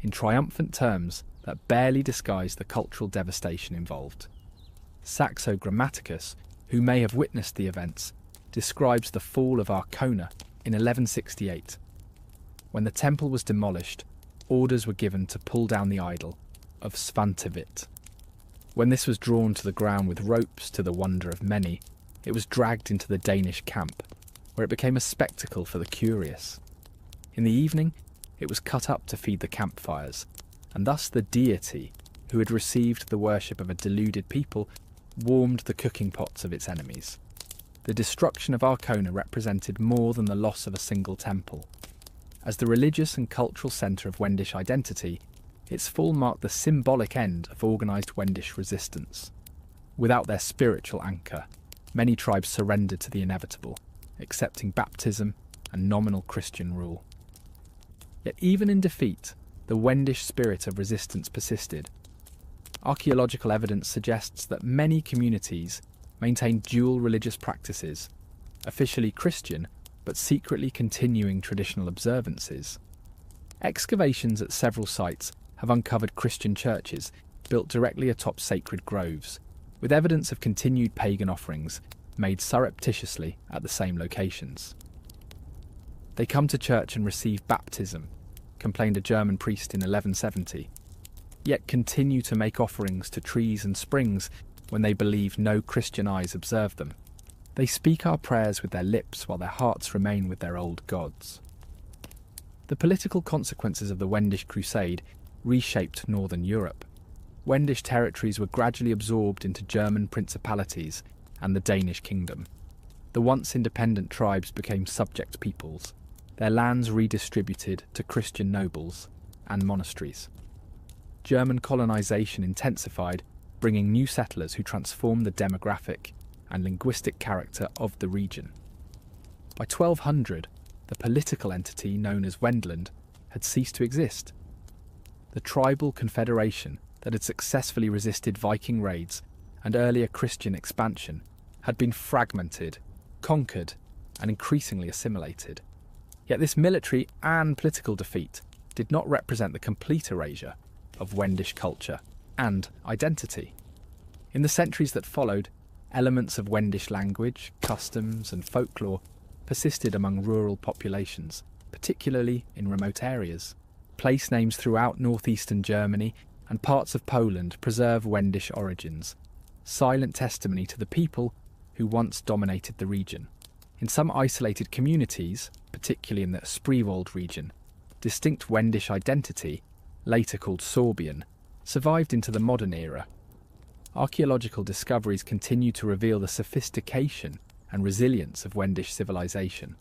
in triumphant terms that barely disguise the cultural devastation involved. Saxo Grammaticus, who may have witnessed the events, describes the fall of Arkona in 1168. When the temple was demolished, orders were given to pull down the idol of Svantivit. When this was drawn to the ground with ropes to the wonder of many, it was dragged into the Danish camp. where it became a spectacle for the curious. In the evening, it was cut up to feed the campfires, and thus the deity, who had received the worship of a deluded people, warmed the cooking pots of its enemies. The destruction of Arkona represented more than the loss of a single temple. As the religious and cultural centre of Wendish identity, its fall marked the symbolic end of organised Wendish resistance. Without their spiritual anchor, many tribes surrendered to the inevitable, accepting baptism and nominal Christian rule. Yet even in defeat, the Wendish spirit of resistance persisted. Archaeological evidence suggests that many communities maintained dual religious practices, officially Christian but secretly continuing traditional observances. Excavations at several sites have uncovered Christian churches built directly atop sacred groves, with evidence of continued pagan offerings made surreptitiously at the same locations. They come to church and receive baptism, complained a German priest in 1170, yet continue to make offerings to trees and springs when they believe no Christian eyes observe them. They speak our prayers with their lips while their hearts remain with their old gods. The political consequences of the Wendish Crusade reshaped northern Europe. Wendish territories were gradually absorbed into German principalities and the Danish kingdom. The once independent tribes became subject peoples, their lands redistributed to Christian nobles and monasteries. German colonisation intensified, bringing new settlers who transformed the demographic and linguistic character of the region. By 1200, the political entity known as Wendland had ceased to exist. The tribal confederation that had successfully resisted Viking raids and earlier Christian expansion had been fragmented, conquered, and increasingly assimilated. Yet this military and political defeat did not represent the complete erasure of Wendish culture and identity. In the centuries that followed, elements of Wendish language, customs, and folklore persisted among rural populations, particularly in remote areas. Place names throughout northeastern Germany and parts of Poland preserve Wendish origins, silent testimony to the people who once dominated the region. In some isolated communities, particularly in the Spreewald region, distinct Wendish identity, later called Sorbian, survived into the modern era. Archaeological discoveries continue to reveal the sophistication and resilience of Wendish civilization.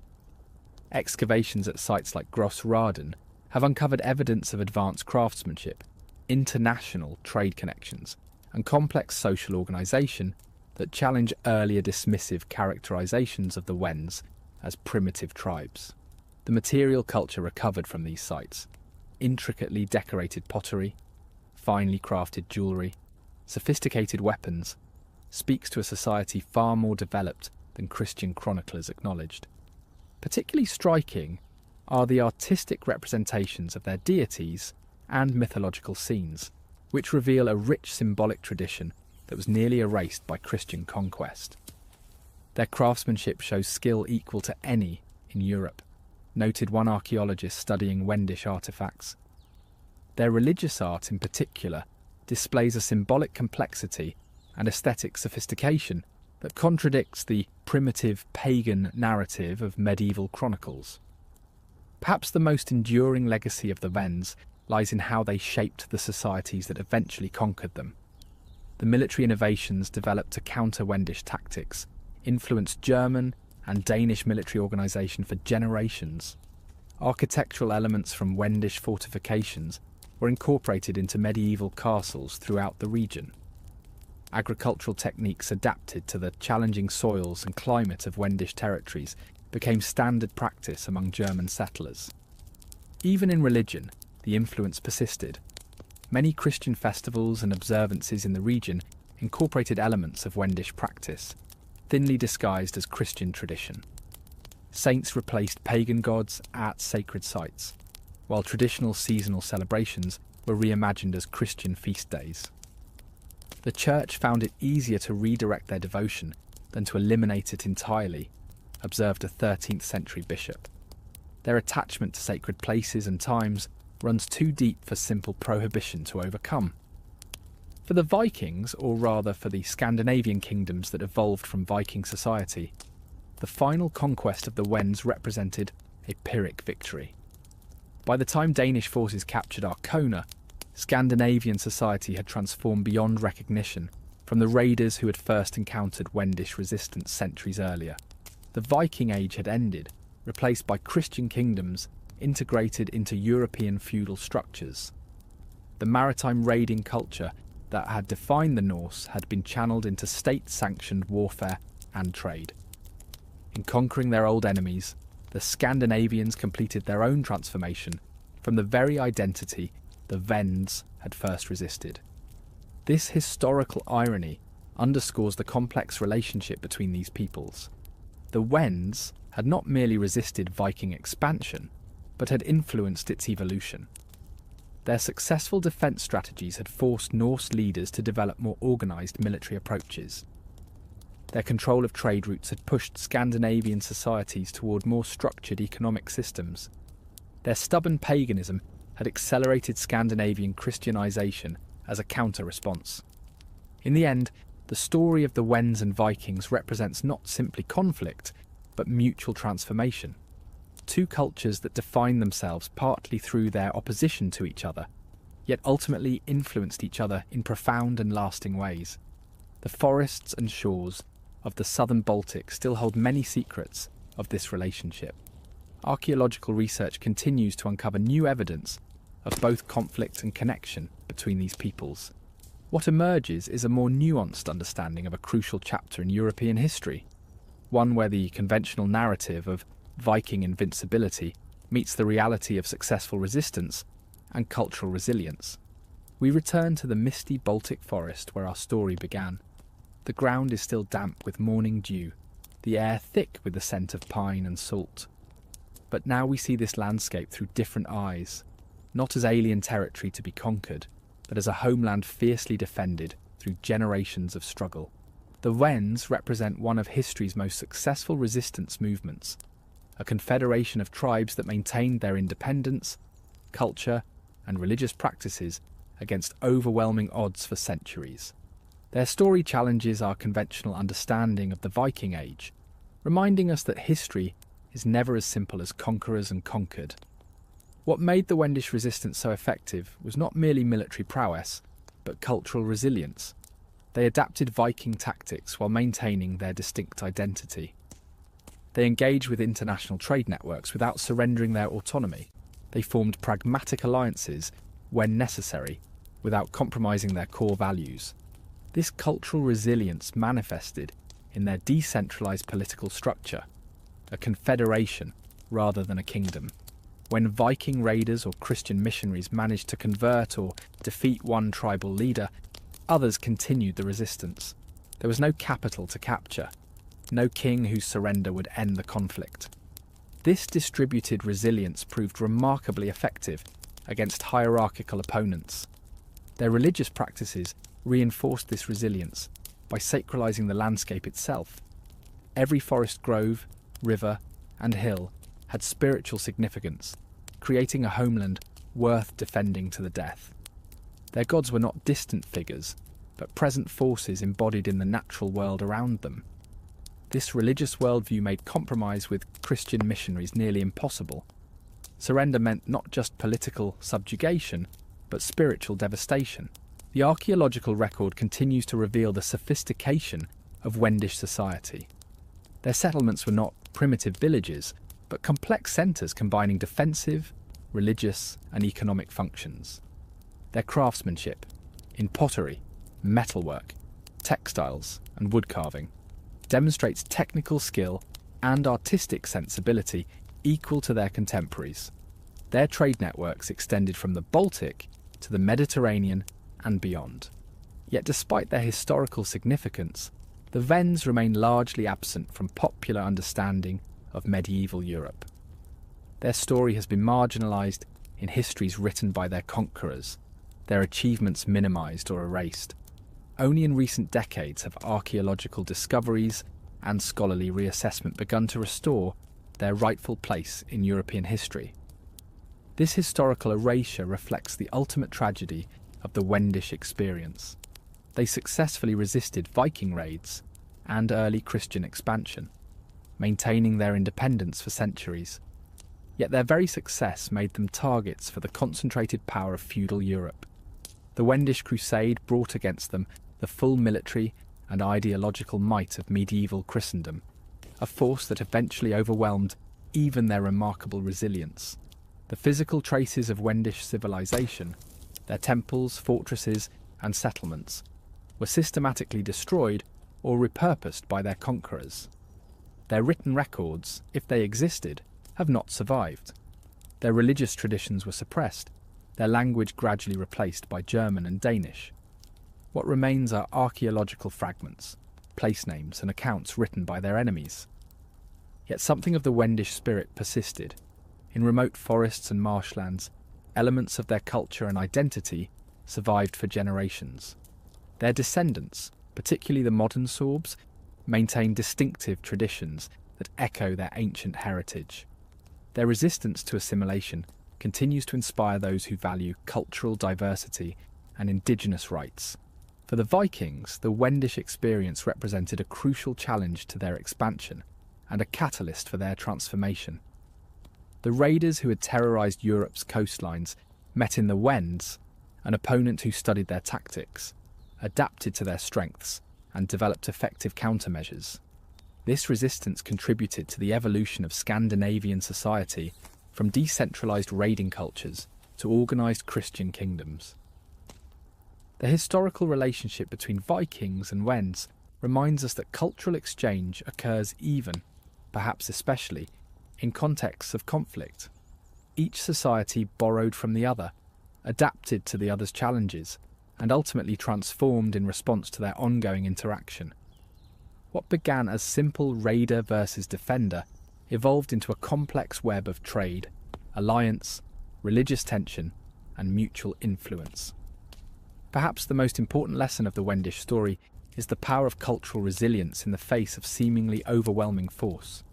Excavations at sites like Gross Raden have uncovered evidence of advanced craftsmanship, international trade connections, and complex social organisation that challenge earlier dismissive characterisations of the Wends as primitive tribes. The material culture recovered from these sites, intricately decorated pottery, finely crafted jewellery, sophisticated weapons, speaks to a society far more developed than Christian chroniclers acknowledged. Particularly striking are the artistic representations of their deities and mythological scenes, which reveal a rich symbolic tradition that was nearly erased by Christian conquest. Their craftsmanship shows skill equal to any in Europe, noted one archaeologist studying Wendish artefacts. Their religious art in particular displays a symbolic complexity and aesthetic sophistication that contradicts the primitive pagan narrative of medieval chronicles. Perhaps the most enduring legacy of the Wends lies in how they shaped the societies that eventually conquered them. The military innovations developed to counter Wendish tactics influenced German and Danish military organisation for generations. Architectural elements from Wendish fortifications were incorporated into medieval castles throughout the region. Agricultural techniques adapted to the challenging soils and climate of Wendish territories became standard practice among German settlers. Even in religion, the influence persisted. Many Christian festivals and observances in the region incorporated elements of Wendish practice, thinly disguised as Christian tradition. Saints replaced pagan gods at sacred sites, while traditional seasonal celebrations were reimagined as Christian feast days. The Church found it easier to redirect their devotion than to eliminate it entirely, observed a 13th century bishop. Their attachment to sacred places and times runs too deep for simple prohibition to overcome. For the Vikings, or rather for the Scandinavian kingdoms that evolved from Viking society, the final conquest of the Wends represented a Pyrrhic victory. By the time Danish forces captured Arkona, Scandinavian society had transformed beyond recognition from the raiders who had first encountered Wendish resistance centuries earlier. The Viking Age had ended, replaced by Christian kingdoms integrated into European feudal structures. The maritime raiding culture that had defined the Norse had been channeled into state-sanctioned warfare and trade. In conquering their old enemies, the Scandinavians completed their own transformation from the very identity the Wends had first resisted. This historical irony underscores the complex relationship between these peoples. The Wends had not merely resisted Viking expansion, but had influenced its evolution. Their successful defence strategies had forced Norse leaders to develop more organised military approaches. Their control of trade routes had pushed Scandinavian societies toward more structured economic systems. Their stubborn paganism had accelerated Scandinavian Christianisation as a counter-response. In the end, the story of the Wends and Vikings represents not simply conflict, but mutual transformation. Two cultures that defined themselves partly through their opposition to each other, yet ultimately influenced each other in profound and lasting ways. The forests and shores of the southern Baltic still hold many secrets of this relationship. Archaeological research continues to uncover new evidence of both conflict and connection between these peoples. What emerges is a more nuanced understanding of a crucial chapter in European history, one where the conventional narrative of Viking invincibility meets the reality of successful resistance and cultural resilience. We return to the misty Baltic forest where our story began. The ground is still damp with morning dew, the air thick with the scent of pine and salt. But now we see this landscape through different eyes, not as alien territory to be conquered, but as a homeland fiercely defended through generations of struggle. The Wends represent one of history's most successful resistance movements, a confederation of tribes that maintained their independence, culture, and religious practices against overwhelming odds for centuries. Their story challenges our conventional understanding of the Viking Age, reminding us that history is never as simple as conquerors and conquered. What made the Wendish resistance so effective was not merely military prowess, but cultural resilience. They adapted Viking tactics while maintaining their distinct identity. They engaged with international trade networks without surrendering their autonomy. They formed pragmatic alliances when necessary, without compromising their core values. This cultural resilience manifested in their decentralized political structure, a confederation rather than a kingdom. When Viking raiders or Christian missionaries managed to convert or defeat one tribal leader, others continued the resistance. There was no capital to capture, no king whose surrender would end the conflict. This distributed resilience proved remarkably effective against hierarchical opponents. Their religious practices reinforced this resilience by sacralizing the landscape itself. Every forest grove, river, and hill had spiritual significance, creating a homeland worth defending to the death. Their gods were not distant figures, but present forces embodied in the natural world around them. This religious worldview made compromise with Christian missionaries nearly impossible. Surrender meant not just political subjugation, but spiritual devastation. The archaeological record continues to reveal the sophistication of Wendish society. Their settlements were not primitive villages, but complex centres combining defensive, religious, and economic functions. Their craftsmanship, in pottery, metalwork, textiles, and woodcarving, demonstrates technical skill and artistic sensibility equal to their contemporaries. Their trade networks extended from the Baltic to the Mediterranean and beyond. Yet despite their historical significance, the Wends remain largely absent from popular understanding of medieval Europe. Their story has been marginalised in histories written by their conquerors, their achievements minimised or erased. Only in recent decades have archaeological discoveries and scholarly reassessment begun to restore their rightful place in European history. This historical erasure reflects the ultimate tragedy of the Wendish experience. They successfully resisted Viking raids and early Christian expansion. maintaining their independence for centuries. Yet their very success made them targets for the concentrated power of feudal Europe. The Wendish Crusade brought against them the full military and ideological might of medieval Christendom, a force that eventually overwhelmed even their remarkable resilience. The physical traces of Wendish civilization, their temples, fortresses, and settlements, were systematically destroyed or repurposed by their conquerors. Their written records, if they existed, have not survived. Their religious traditions were suppressed, their language gradually replaced by German and Danish. What remains are archaeological fragments, place names and accounts written by their enemies. Yet something of the Wendish spirit persisted. In remote forests and marshlands, elements of their culture and identity survived for generations. Their descendants, particularly the modern Sorbs, maintain distinctive traditions that echo their ancient heritage. Their resistance to assimilation continues to inspire those who value cultural diversity and indigenous rights. For the Vikings, the Wendish experience represented a crucial challenge to their expansion and a catalyst for their transformation. The raiders who had terrorized Europe's coastlines met in the Wends, an opponent who studied their tactics, adapted to their strengths, and developed effective countermeasures. This resistance contributed to the evolution of Scandinavian society from decentralized raiding cultures to organized Christian kingdoms. The historical relationship between Vikings and Wends reminds us that cultural exchange occurs even, perhaps especially, in contexts of conflict. Each society borrowed from the other, adapted to the other's challenges, and ultimately transformed in response to their ongoing interaction. What began as simple raider versus defender evolved into a complex web of trade, alliance, religious tension, and mutual influence. Perhaps the most important lesson of the Wendish story is the power of cultural resilience in the face of seemingly overwhelming force.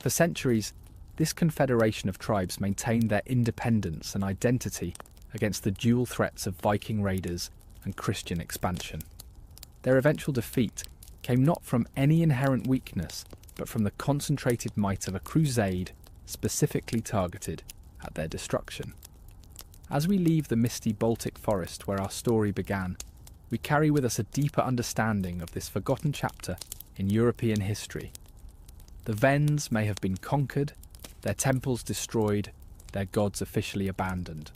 For centuries, this confederation of tribes maintained their independence and identity against the dual threats of Viking raiders and Christian expansion. Their eventual defeat came not from any inherent weakness, but from the concentrated might of a crusade specifically targeted at their destruction. As we leave the misty Baltic forest where our story began, we carry with us a deeper understanding of this forgotten chapter in European history. The Wends may have been conquered, their temples destroyed, their gods officially abandoned.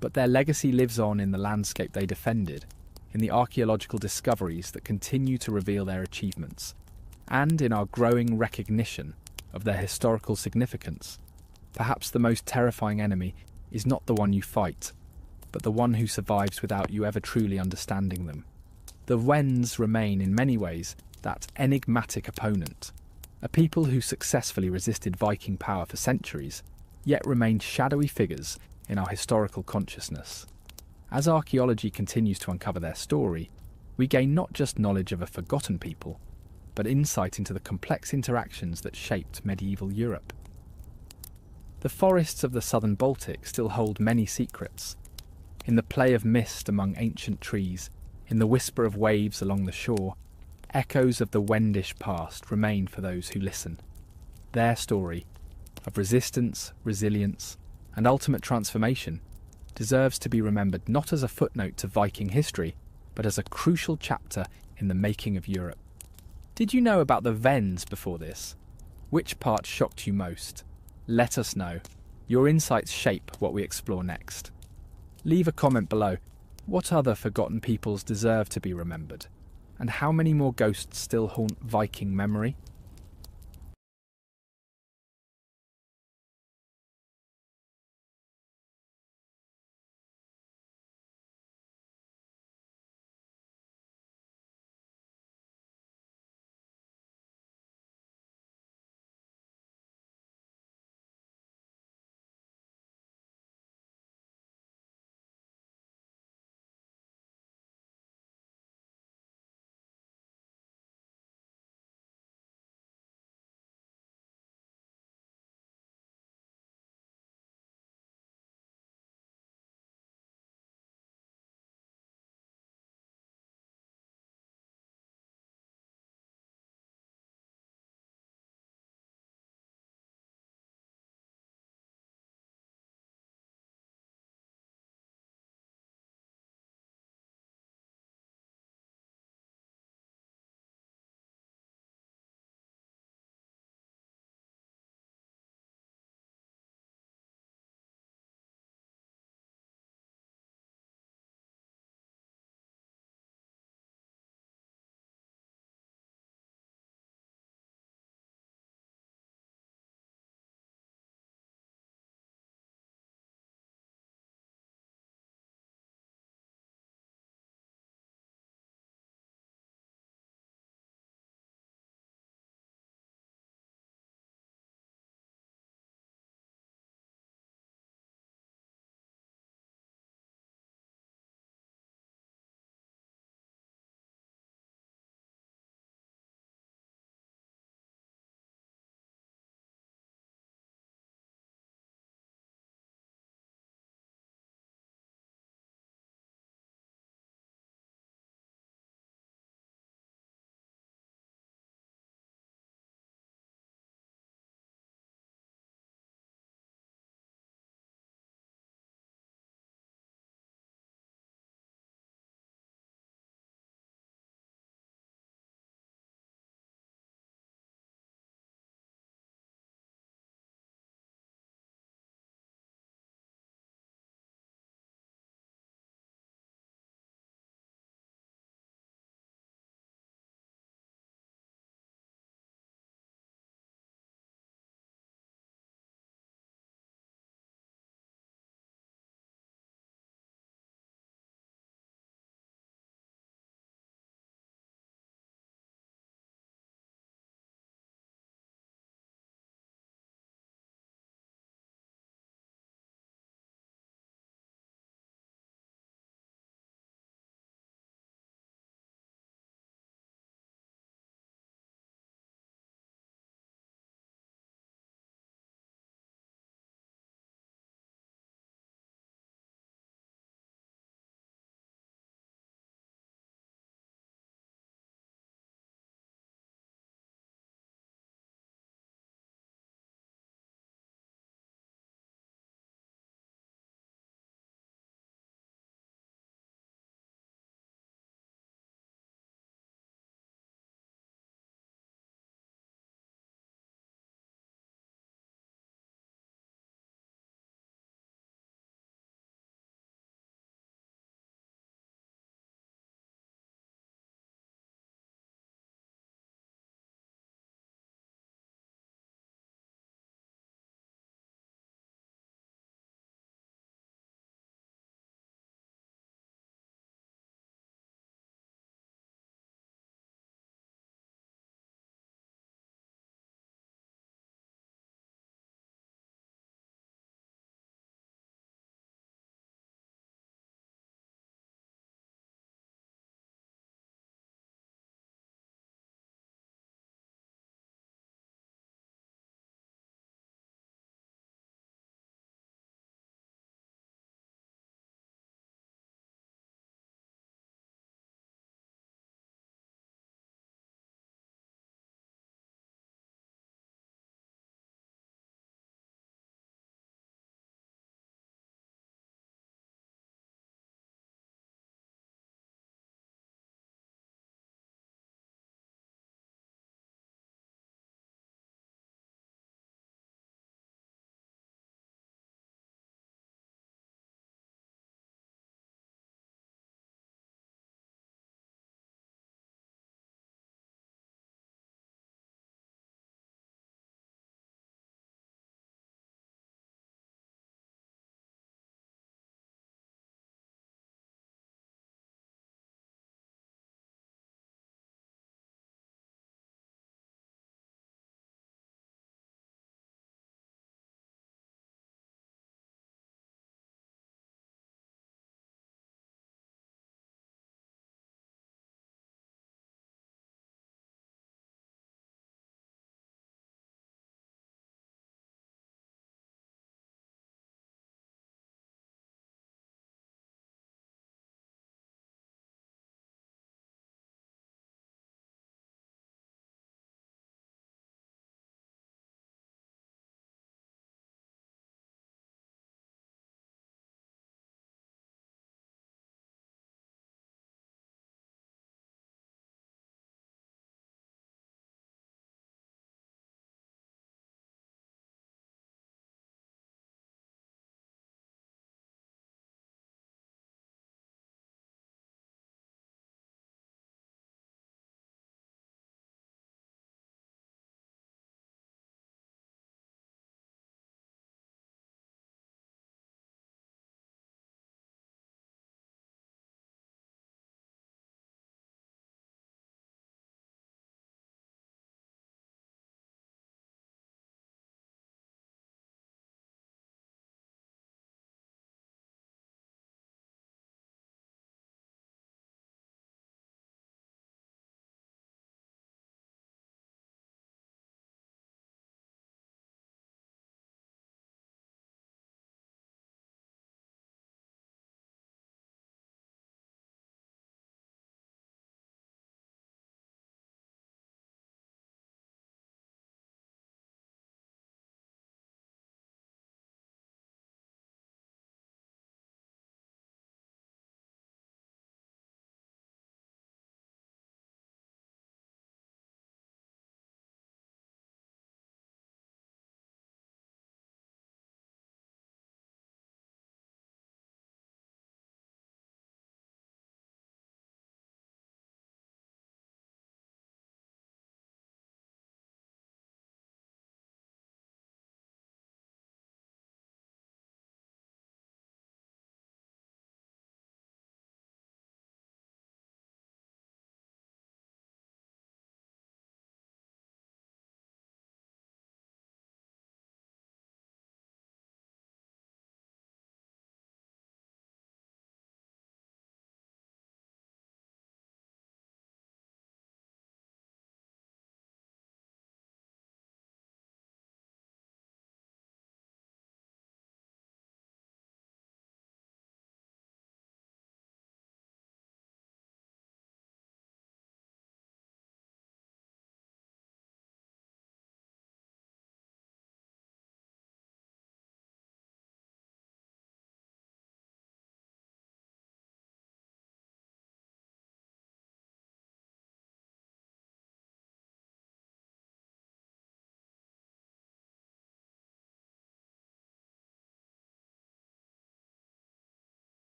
But their legacy lives on in the landscape they defended, in the archaeological discoveries that continue to reveal their achievements, and in our growing recognition of their historical significance. Perhaps the most terrifying enemy is not the one you fight, but the one who survives without you ever truly understanding them. The Wends remain in many ways that enigmatic opponent, a people who successfully resisted Viking power for centuries, yet remained shadowy figures in our historical consciousness. As archaeology continues to uncover their story, we gain not just knowledge of a forgotten people, but insight into the complex interactions that shaped medieval Europe. The forests of the southern Baltic still hold many secrets. In the play of mist among ancient trees, in the whisper of waves along the shore, echoes of the Wendish past remain for those who listen. Their story, of resistance, resilience, and ultimate transformation, deserves to be remembered not as a footnote to Viking history, but as a crucial chapter in the making of Europe. Did you know about the Wends before this? Which part shocked you most? Let us know. Your insights shape what we explore next. Leave a comment below. What other forgotten peoples deserve to be remembered? And how many more ghosts still haunt Viking memory?